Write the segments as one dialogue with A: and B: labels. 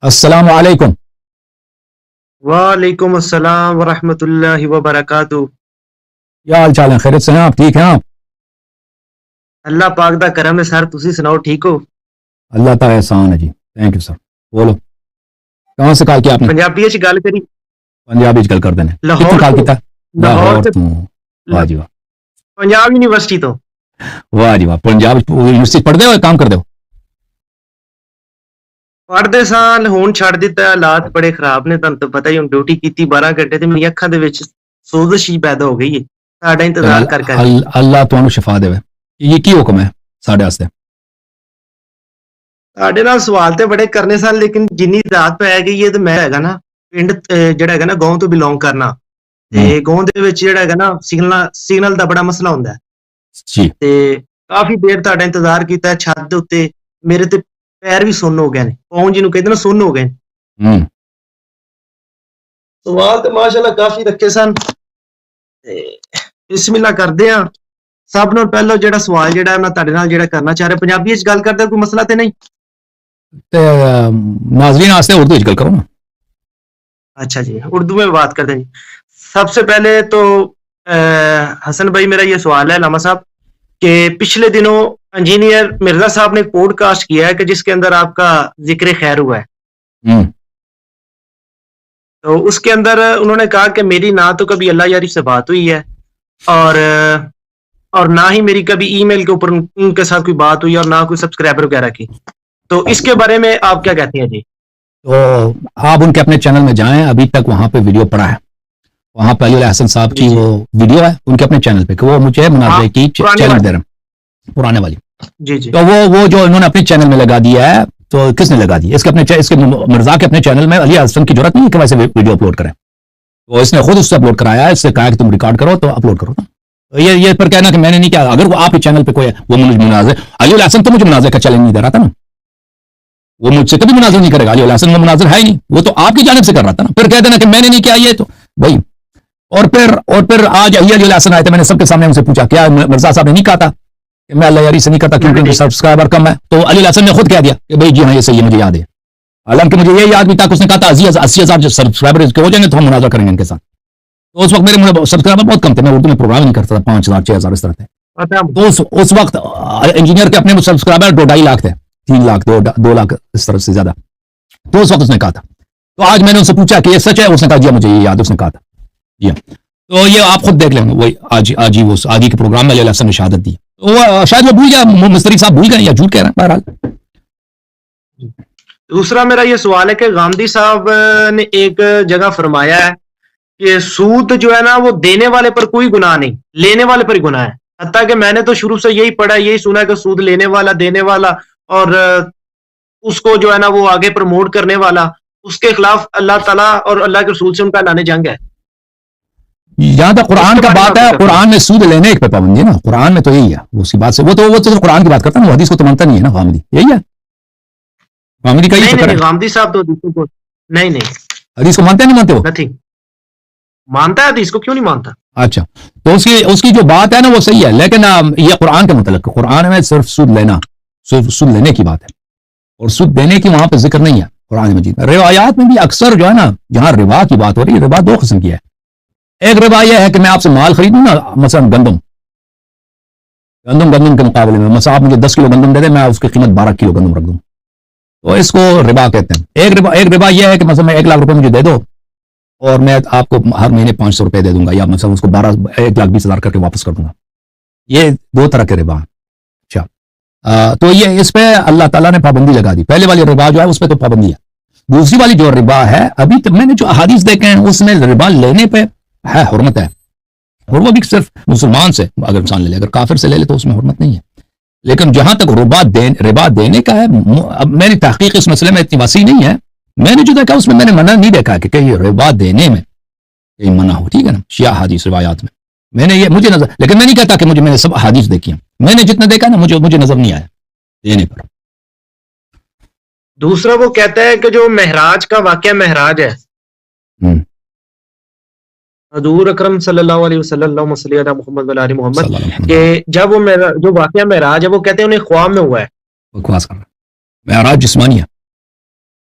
A: السلام علیکم.
B: وعلیکم السلام ورحمۃ اللہ وبرکاتہ.
A: کیا حال چال ہے؟ خیریت سے ہیں آپ؟ ٹھیک ہیں آپ؟
B: اللہ پاک دا کرم ہے سر. تسی سناؤ ٹھیک ہو؟
A: اللہ تعالیٰ احسان ہے جی. تھینک یو سر. بولو کہاں سے کال کیا آپ نے؟
B: پنجابی اچ گل کری.
A: پنجابی چ گل کر دینے.
B: لاہور
A: کتوں کال
B: تو
A: کیتا؟
B: لاہور
A: لاہور
B: تے
A: تو. واہ جی واہ.
B: پنجاب یونیورسٹی تو.
A: واہ جی واہ. پنجاب یونیورسٹی پڑھتے ہو کام کرتے ہو؟
B: پڑھدے سال ہون چھڑ دیتا. حالات بڑے خراب نے. تانوں تو پتہ ہی ہن ڈیوٹی کیتی 12 گھنٹے تے میری اکھاں دے وچ سوزش ہی پیدا ہو گئی ہے ساڈا انتظار کر کے.
A: اللہ تمہیں شفا دے. یہ کی حکم ہے ساڈے واسطے؟
B: ساڈے نال سوال تے بڑے کرنے سن لیکن جنی رات پی گئی ہے تے میں ہیگا نا پنڈ جڑا ہیگا نا گاؤں تو بلونگ کرنا تے گاؤں دے وچ جڑا ہیگا نا سگنل دا بڑا مسئلہ ہوندا ہے
A: جی.
B: تے کافی دیر تہاڈا انتظار کیتا ہے. چھت دے اوتے میرے تے پیر بھی سن ہو گئے نے. پاؤں جنوں کہندے نا سن ہو گئے. سوال تے ماشاءاللہ کافی رکھے سن. بسم اللہ کردے ہاں. سب نال پہلو جڑا سوال جڑا میں تہاڈے نال جڑا کرنا چاہ رہا پنجابی وچ گل کردا کوئی مسئلہ تے نہیں؟
A: ناظرین واسطے اردو وچ گل کرو نا.
B: اچھا جی اردو میں بات کرتے ہیں جی. سب سے پہلے تو حسن بھائی میرا یہ سوال ہے علامہ صاحب کہ پچھلے دنوں انجینئر مرزا صاحب نے ایک پوڈ کاسٹ کیا ہے کہ جس کے اندر آپ کا ذکر خیر ہوا ہے. تو اس کے اندر انہوں نے کہا کہ میری نہ تو کبھی اللہ یاری سے بات ہوئی ہے اور نہ ہی میری کبھی ای میل کے اوپر ان کے ساتھ کوئی بات ہوئی اور نہ کوئی سبسکرائبر وغیرہ کی. تو اس کے بارے میں آپ کیا کہتے ہیں جی؟
A: تو آپ ان کے اپنے چینل میں جائیں. ابھی تک وہاں پہ ویڈیو پڑا ہے. وہاں پہ علی احسن صاحب کی وہ ویڈیو ہے ان کے اپنے چینل پہ کہ وہ مجھے مناظرے کی چیلنج دے رہے ہیں پرانے والی.
B: جی جی.
A: تو وہ جو انہوں نے اپنے چینل میں لگا دیا ہے تو کس نے لگا دیا؟ اس کے مرزا کے اپنے چینل میں علی احسن کی ضرورت نہیں ہے کہ ویسے ویڈیو اپلوڈ کریں. تو اس نے خود اس سے اپلوڈ کرایا ہے. اس سے کہا کہ تم ریکارڈ کرو تو اپلوڈ کرو. تو یہ پر کہنا کہ میں نے نہیں کیا. اگر وہ آپ کے چینل پہ کوئی وہ مناظر علی احسن تو مجھے مناظر کا چیلنج نہیں دے رہا تھا نا. وہ مجھ سے کبھی مناظر نہیں کرے گا. علی احسن وہ مناظر ہے ہی نہیں. وہ تو آپ کی جانب سے کر رہا تھا نا. پھر کہہ دینا کہ میں نے نہیں کیا یہ تو بھائی. اور پھر آج علی احسن آئے تھے. میں نے سب کے سامنے ان سے پوچھا کیا مرزا صاحب نے نہیں کہا تھا کہ میں اللہ یاری سے نہیں کرتا کیونکہ ان کے سبسکرائبر کم ہے. تو علی احسن نے خود کہہ دیا کہ بھائی جی ہاں یہ صحیح ہے مجھے یاد ہے. حالانکہ مجھے یہ یاد بھی تھا کہ اس نے کہا تھا 80,000 جو سبسکرائبر ہو جائیں گے تو ہم مناظر کریں گے ان کے ساتھ. تو اس وقت میرے سبسکرائبر بہت کم تھے. میں اردو میں پروگرام نہیں کرتا تھا. 5,000 6,000 اس طرح تھے. تو اس وقت انجینئر کے اپنے سبسکرائبر 2.5 لاکھ تھے. 3 لاکھ 2 لاکھ اس طرح سے زیادہ. تو اس وقت اس نے کہا تھا. تو آج میں نے ان سے پوچھا کہ یہ سچ ہے؟ اس نے کہا جی مجھے یہ یاد. اس نے کہا تھا جی. تو یہ آپ خود دیکھ لیں. وہی آج ہی کے پروگرام میں علی احسن نے شہادت دی. شاید وہ بھول گیا. مستری صاحب بھول گئے یا جھوٹ کہہ رہے ہیں. بہرحال
B: دوسرا میرا یہ سوال ہے کہ غامدی صاحب نے ایک جگہ فرمایا ہے کہ سود جو ہے نا وہ دینے والے پر کوئی گناہ نہیں لینے والے پر ہی گناہ ہے. حتیٰ کہ میں نے تو شروع سے یہی پڑھا یہی سنا کہ سود لینے والا دینے والا اور اس کو جو ہے نا وہ آگے پروموٹ کرنے والا اس کے خلاف اللہ تعالیٰ اور اللہ کے رسول سے ان کا اعلان جنگ ہے.
A: یہاں تک قرآن کا بات ہے. قرآن میں سود لینے ایک پہ پابندی ہے نا. قرآن میں تو یہی ہے. اسی بات سے وہ تو قرآن کی بات کرتا ہے. وہ حدیث کو تو مانتا نہیں ہے نا. غامدی یہی ہے. غامدی کا یہی
B: نہیں. غامدی صاحب تو نہیں
A: حدیث کو مانتے نہیں مانتے ہو؟
B: مانتا ہے حدیث کو. کیوں نہیں مانتا؟
A: اچھا تو اس کی جو بات ہے نا وہ صحیح ہے. لیکن یہ قرآن کے متعلق قرآن میں صرف سود لینے کی بات ہے اور سود دینے کی وہاں پہ ذکر نہیں ہے قرآن مجید میں. روایات میں بھی اکثر جو ہے نا جہاں ربا کی بات ہو رہی ہے ربا 2 قسم کی ہے. ایک ربا یہ ہے کہ میں آپ سے مال خریدوں نا مثلا گندم کے مقابلے میں مثلا آپ مجھے 10 کلو گندم دے دیں میں اس کی قیمت 12 کلو گندم رکھ دوں تو اس کو ربا کہتے ہیں. ایک ربا یہ ہے کہ مثلا میں 1 لاکھ روپے مجھے دے دو اور میں آپ کو ہر مہینے 500 روپے دے دوں گا یا مثلا اس کو 1,20,000 کر کے واپس کر دوں گا. یہ 2 طرح کے ربا ہیں. اچھا تو یہ اس پہ اللہ تعالیٰ نے پابندی لگا دی. پہلے والی ربا جو ہے اس پہ تو پابندی ہے. دوسری والی جو ربا ہے ابھی تک میں نے جو احادیث دیکھے ہیں اس میں ربا لینے پہ ہے حرمت ہے اور وہ بھی صرف مسلمان سے اگر انسان لے لے. اگر کافر سے لے لے تو اس میں حرمت نہیں ہے. لیکن جہاں تک ربا دینے کا ہے اب میری تحقیق اس مسئلے میں اتنی وسیع نہیں ہے. میں نے جو دیکھا اس میں نے منع نہیں دیکھا کہ کہیں ربا دینے میں کہیں منع ہو. ٹھیک ہے نا. شیعہ حدیث روایات میں نے یہ مجھے نظر لیکن میں نہیں کہتا کہ میں نے سب حدیث دیکھی ہیں. میں نے جتنا دیکھا نا مجھے نظر نہیں آیا دینے پر.
B: دوسرا وہ کہتا ہے کہ جو معراج کا واقعہ معراج ہے حضور اکرم صلی اللہ علیہ وسلم اللہم صلی علی محمد وعلی آل محمد کہ جب وہ جو واقعہ معراج ہے وہ کہتے ہیں انہیں خواب میں ہوا ہے.
A: بکواس کر رہا. معراج جسمانی ہے.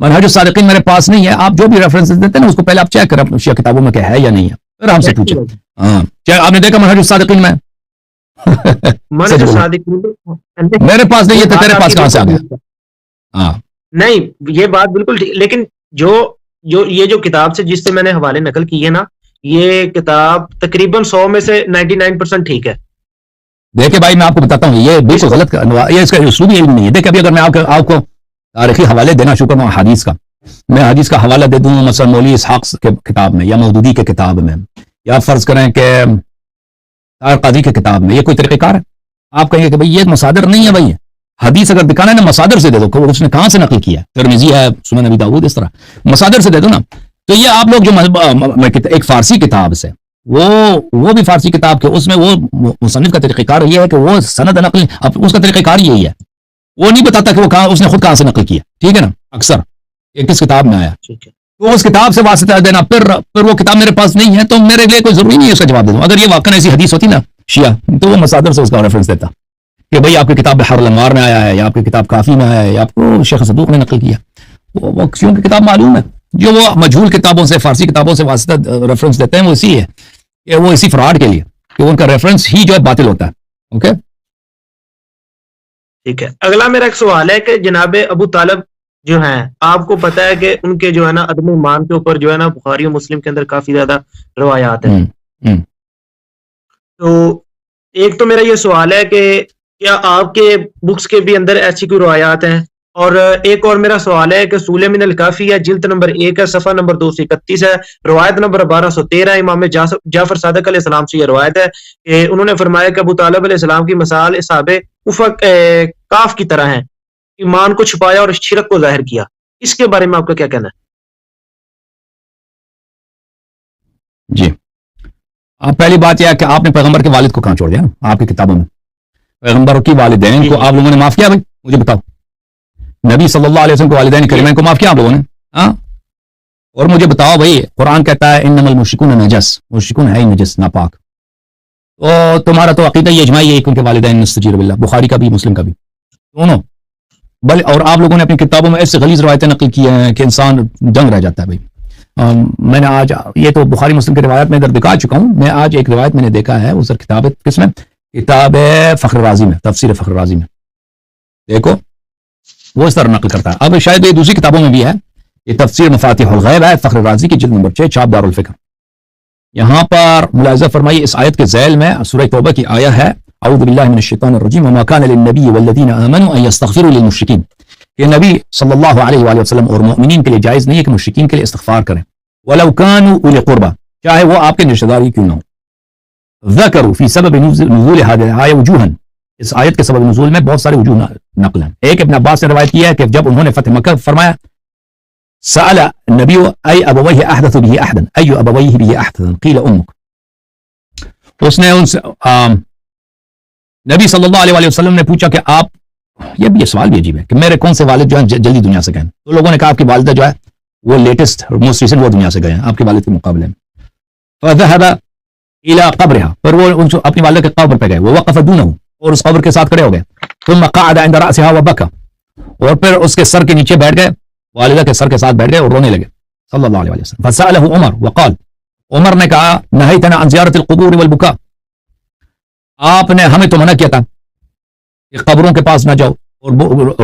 A: منہج الصادقین میرے پاس نہیں ہے. آپ جو بھی ریفرنس دیتے ہیں نا اس کو پہلے آپ چیک کریں شیعہ کتابوں میں کیا ہے یا نہیں ہے, پھر ہم سے پوچھیں. ہاں کیا آپ نے دیکھا منہج الصادقین میں؟
B: منہج الصادق
A: میرے پاس نہیں ہے تو تیرے پاس کہاں سے آ گیا؟ ہاں
B: نہیں, یہ بات بالکل ٹھیک, لیکن یہ جو کتاب سے جس سے میں نے حوالے نقل کیے نا, یہ کتاب تقریباً 100 میں سے 99% ٹھیک ہے.
A: دیکھیں بھائی میں آپ کو بتاتا ہوں یہ بالکل غلط, یہ اس کا اسلوبی علم نہیں ہے. دیکھیں ابھی اگر میں آپ کو تاریخی حوالے دینا شروع کروں حدیث کا, میں حدیث کا حوالہ دے دوں مثلا مولوی اسحاق کے کتاب میں یا مودودی کے کتاب میں یا فرض کریں کہ قاضی کے کتاب میں, یہ کوئی طریقہ کار ہے؟ آپ کہیں گے کہ بھائی یہ مصادر نہیں ہے. بھائی حدیث اگر دکھانا ہے نا مصادر سے دے دو, اس نے کہاں سے نقل کیا, ترمذی ہے, سنن نبی داؤد, اس طرح مصادر سے دے دو نا. تو یہ آپ لوگ جو ایک فارسی کتاب سے وہ بھی فارسی کتاب کے اس میں وہ مصنف کا طریقہ کار یہ ہے کہ وہ سند نقل اس کا طریقہ کار یہی ہے, وہ نہیں بتاتا کہ وہ اس نے خود کہاں سے نقل کیا. ٹھیک ہے نا, اکثر یہ کس کتاب میں آیا تو اس کتاب سے واسطہ دینا, پھر وہ کتاب میرے پاس نہیں ہے تو میرے لیے کوئی ضروری نہیں ہے اس کا جواب دے دوں. اگر یہ واقعا ایسی حدیث ہوتی نا شیعہ تو وہ مصادر سے اس کا ریفرنس دیتا کہ بھئی آپ کی کتاب بحر الانوار میں آیا ہے یا آپ کی کتاب کافی میں آیا ہے یا آپ کو شیخ صدوق نے نقل کیا. وہ کیونکہ کتاب معلوم ہے. جو وہ مجہول کتابوں سے فارسی کتابوں سے واسطہ ریفرنس دیتے ہیں وہ اسی ہے کہ وہ اسی فراڈ کے لیے کہ ان کا ریفرنس ہی جو ہے باطل ہوتا ہے. اوکے
B: ٹھیک ہے. اگلا میرا ایک سوال ہے کہ جناب ابو طالب جو ہیں, آپ کو پتا ہے کہ ان کے جو ہے نا عدم ایمان کے اوپر جو ہے نا بخاری و مسلم کے اندر کافی زیادہ روایات ہیں. تو ایک تو میرا یہ سوال ہے کہ کیا آپ کے بکس کے بھی اندر ایسی کوئی روایات ہیں, اور ایک اور میرا سوال ہے کہ سول من الکافی ہے, جلد نمبر 1 ہے, صفحہ نمبر 231 ہے, روایت نمبر 1213 ہے. امام جعفر صادق علیہ السلام سے یہ روایت ہے کہ انہوں نے فرمایا کہ ابو طالب علیہ السلام کی مثال اصحاب افق کاف کی طرح ہیں, ایمان کو چھپایا اور شرک کو ظاہر کیا. اس کے بارے میں آپ کا کیا کہنا ہے؟
A: جی, آپ پہلی بات یہ ہے کہ آپ نے پیغمبر کے والد کو کہاں چھوڑ دیا نا آپ کی کتابوں میں؟ پیغمبر کی والدین کو آپ لوگوں نے معاف کیا؟ بھائی مجھے بتاؤ, نبی صلی اللہ علیہ وسلم کے والدین کریمین کو معاف کیا آپ لوگوں نے؟ ہاں, اور مجھے بتاؤ بھائی قرآن کہتا ہے انما المشرکون نجس, مشرکون ہے ہی نجس, ناپاک. تو تمہارا تو عقیدہ یہ اجماعی ہے کہ ان کے والدین نستجیر باللہ, بخاری کا بھی مسلم کا بھی دونوں. اور آپ لوگوں نے اپنی کتابوں میں ایسے غلیظ روایتیں نقل کی ہیں کہ انسان دنگ رہ جاتا ہے. بھائی میں نے آج یہ تو بخاری مسلم کی روایت میں ادھر دکھا چکا ہوں, میں آج ایک روایت میں نے دیکھا ہے اس کتاب کس میں, کتاب فخر رازی میں, تفسیر فخر رازی میں دیکھو وہ اس طرح نقل کرتا ہے. اب شاید یہ دوسری کتابوں میں بھی ہے, یہ تفسیر مفاتیح الغیب ہے فخر رازی کی جلد نمبر 6 چھاپ دار الفکر. یہاں پر ملاحظہ فرمائیے اس آیت کے ذیل میں سورہ توبہ کی آیہ ہے اعوذ باللہ من الشیطان الرجیم وما کان للنبی والذین آمنوا ان یستغفروا للمشرکین, کہ نبی صلی اللہ علیہ وآلہ وسلم اور مؤمنین کے لیے جائز نہیں ہے کہ مشرکین کے لیے استغفار کریں, ولو کانوا اولی قربا, چاہے وہ آپ کے رشتہ دار ہی کیوں نہ ہو. ذکروا فی سبب نزول هذه الآیہ وجوہا, اس آیت کے سبب نزول میں بہت سارے وجوہ نقل ہیں. ایک ابن عباس نے روایت کیا ہے کہ جب انہوں نے فتح مکہ فرمایا سأل النبی ای ابویہ احدث به احدا ای ابویہ به احدث قیل امک, اس نے ان سے نبی صلی اللہ علیہ وآلہ وسلم نے پوچھا کہ آپ, یہ سوال بھی عجیب ہے کہ میرے کون سے والد جو ہیں جلدی دنیا سے گئے ہیں. تو لوگوں نے کہا آپ کی والدہ جو ہے وہ لیٹسٹ موسٹ ریسنٹ وہ دنیا سے گئے ہیں آپ کے والد کے مقابلے میں. فذهب الى قبرها, پر وہ اپنی والدہ کے قبر پہ گئے, وہ وقف دونه, اور اس قبر کے ساتھ کھڑے ہو گئے. ثم قعد عند رأسها وبكى, اور پھر اس کے سر کے نیچے بیٹھ گئے, والدہ کے سر کے ساتھ بیٹھ گئے اور رونے لگے صلی اللہ علیہ وسلم. فسأله عمر وقال, عمر نے کہا نهيتنا عن زيارة القبور والبكاء, آپ نے ہمیں تو منع کیا تھا کہ قبروں کے پاس نہ جاؤ اور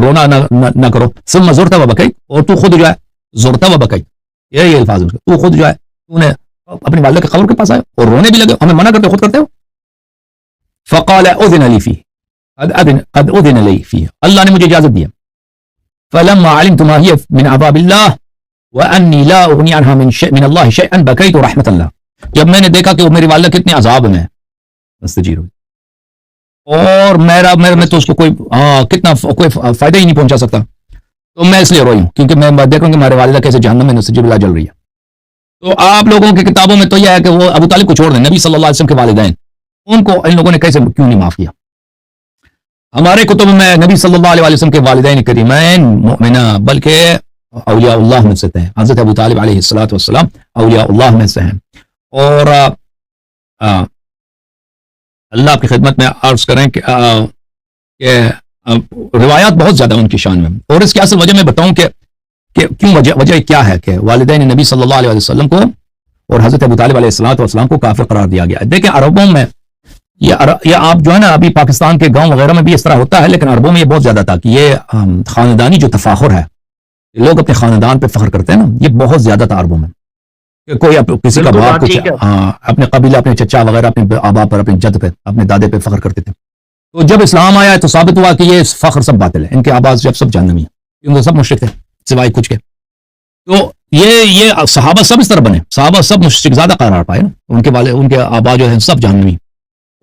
A: رونا نہ کرو. ثم زرت وبكيت, اور تو خود جو ہے زرت وبكيت, یہ الفاظ ہیں, تو خود جو ہے تو نے اپنی والدہ کے قبر کے پاس آئے اور رونے بھی لگے, ہمیں منع کرتے خود کرتے ہو. فقال اذن لي فيه قد اذن لي فيه, اللہ نے مجھے اجازت دیا. فلما علمت ما هي من عذاب الله واني لا اغني عنها من الله شيئا بكيت رحمة الله, جب میں نے دیکھا کہ وہ میری والدہ کتنے عذاب میں مستجیر ہوئی اور میں تو اس کو کوئی فائدہ ہی نہیں پہنچا سکتا, تو میں اس لیے روئی ہوں کیونکہ میں دیکھ رہا ہوں کہ ہمارے والدہ کیسے جہنم میں نستجیر اللہ جل رہی ہے. تو آپ لوگوں کی کتابوں میں تو یہ ہے کہ وہ ابو طالب کو چھوڑ دیں, نبی صلی اللہ علیہ وسلم کے والدین ان کو ان لوگوں نے کیسے کیوں نہیں معاف کیا؟ ہمارے کتب میں نبی صلی اللہ علیہ وسلم کے والدین کریمین مؤمنہ بلکہ اولیاء اللہ میں سے ہیں. حضرت ابو طالب علیہ الصلوۃ والسلام اولیاء اللہ میں سے ہیں. اور اللہ آپ کی خدمت میں عرض کریں کہ روایات بہت زیادہ ان کی شان میں, اور اس کی اصل وجہ میں بتاؤں کہ کہ کیوں وجہ کیا ہے کہ والدین نبی صلی اللہ علیہ وسلم کو اور حضرت ابو طالب علیہ السلام کو کافر قرار دیا گیا ہے. دیکھیں عربوں میں یہ آپ جو ہے نا ابھی پاکستان کے گاؤں وغیرہ میں بھی اس طرح ہوتا ہے، لیکن عربوں میں یہ بہت زیادہ تھا کہ یہ خاندانی جو تفاخر ہے، لوگ اپنے خاندان پہ فخر کرتے ہیں نا، یہ بہت زیادہ تھا عربوں میں کہ کوئی کسی کا باپ کچھ اپنے قبیلہ، اپنے چچا وغیرہ، اپنے آبا پر، اپنے جد پہ، اپنے دادے پہ فخر کرتے تھے. تو جب اسلام آیا تو ثابت ہوا کہ یہ فخر سب باطل ہے، ان کے آبا جب سب جہنمی ہیں کیونکہ سب مشرک تھے سوائے کچھ کے. تو یہ صحابہ سب اس طرح بنے، صحابہ سب مشرک زیادہ قرار پائے نا، ان کے آبا جو ہیں سب جہنمی.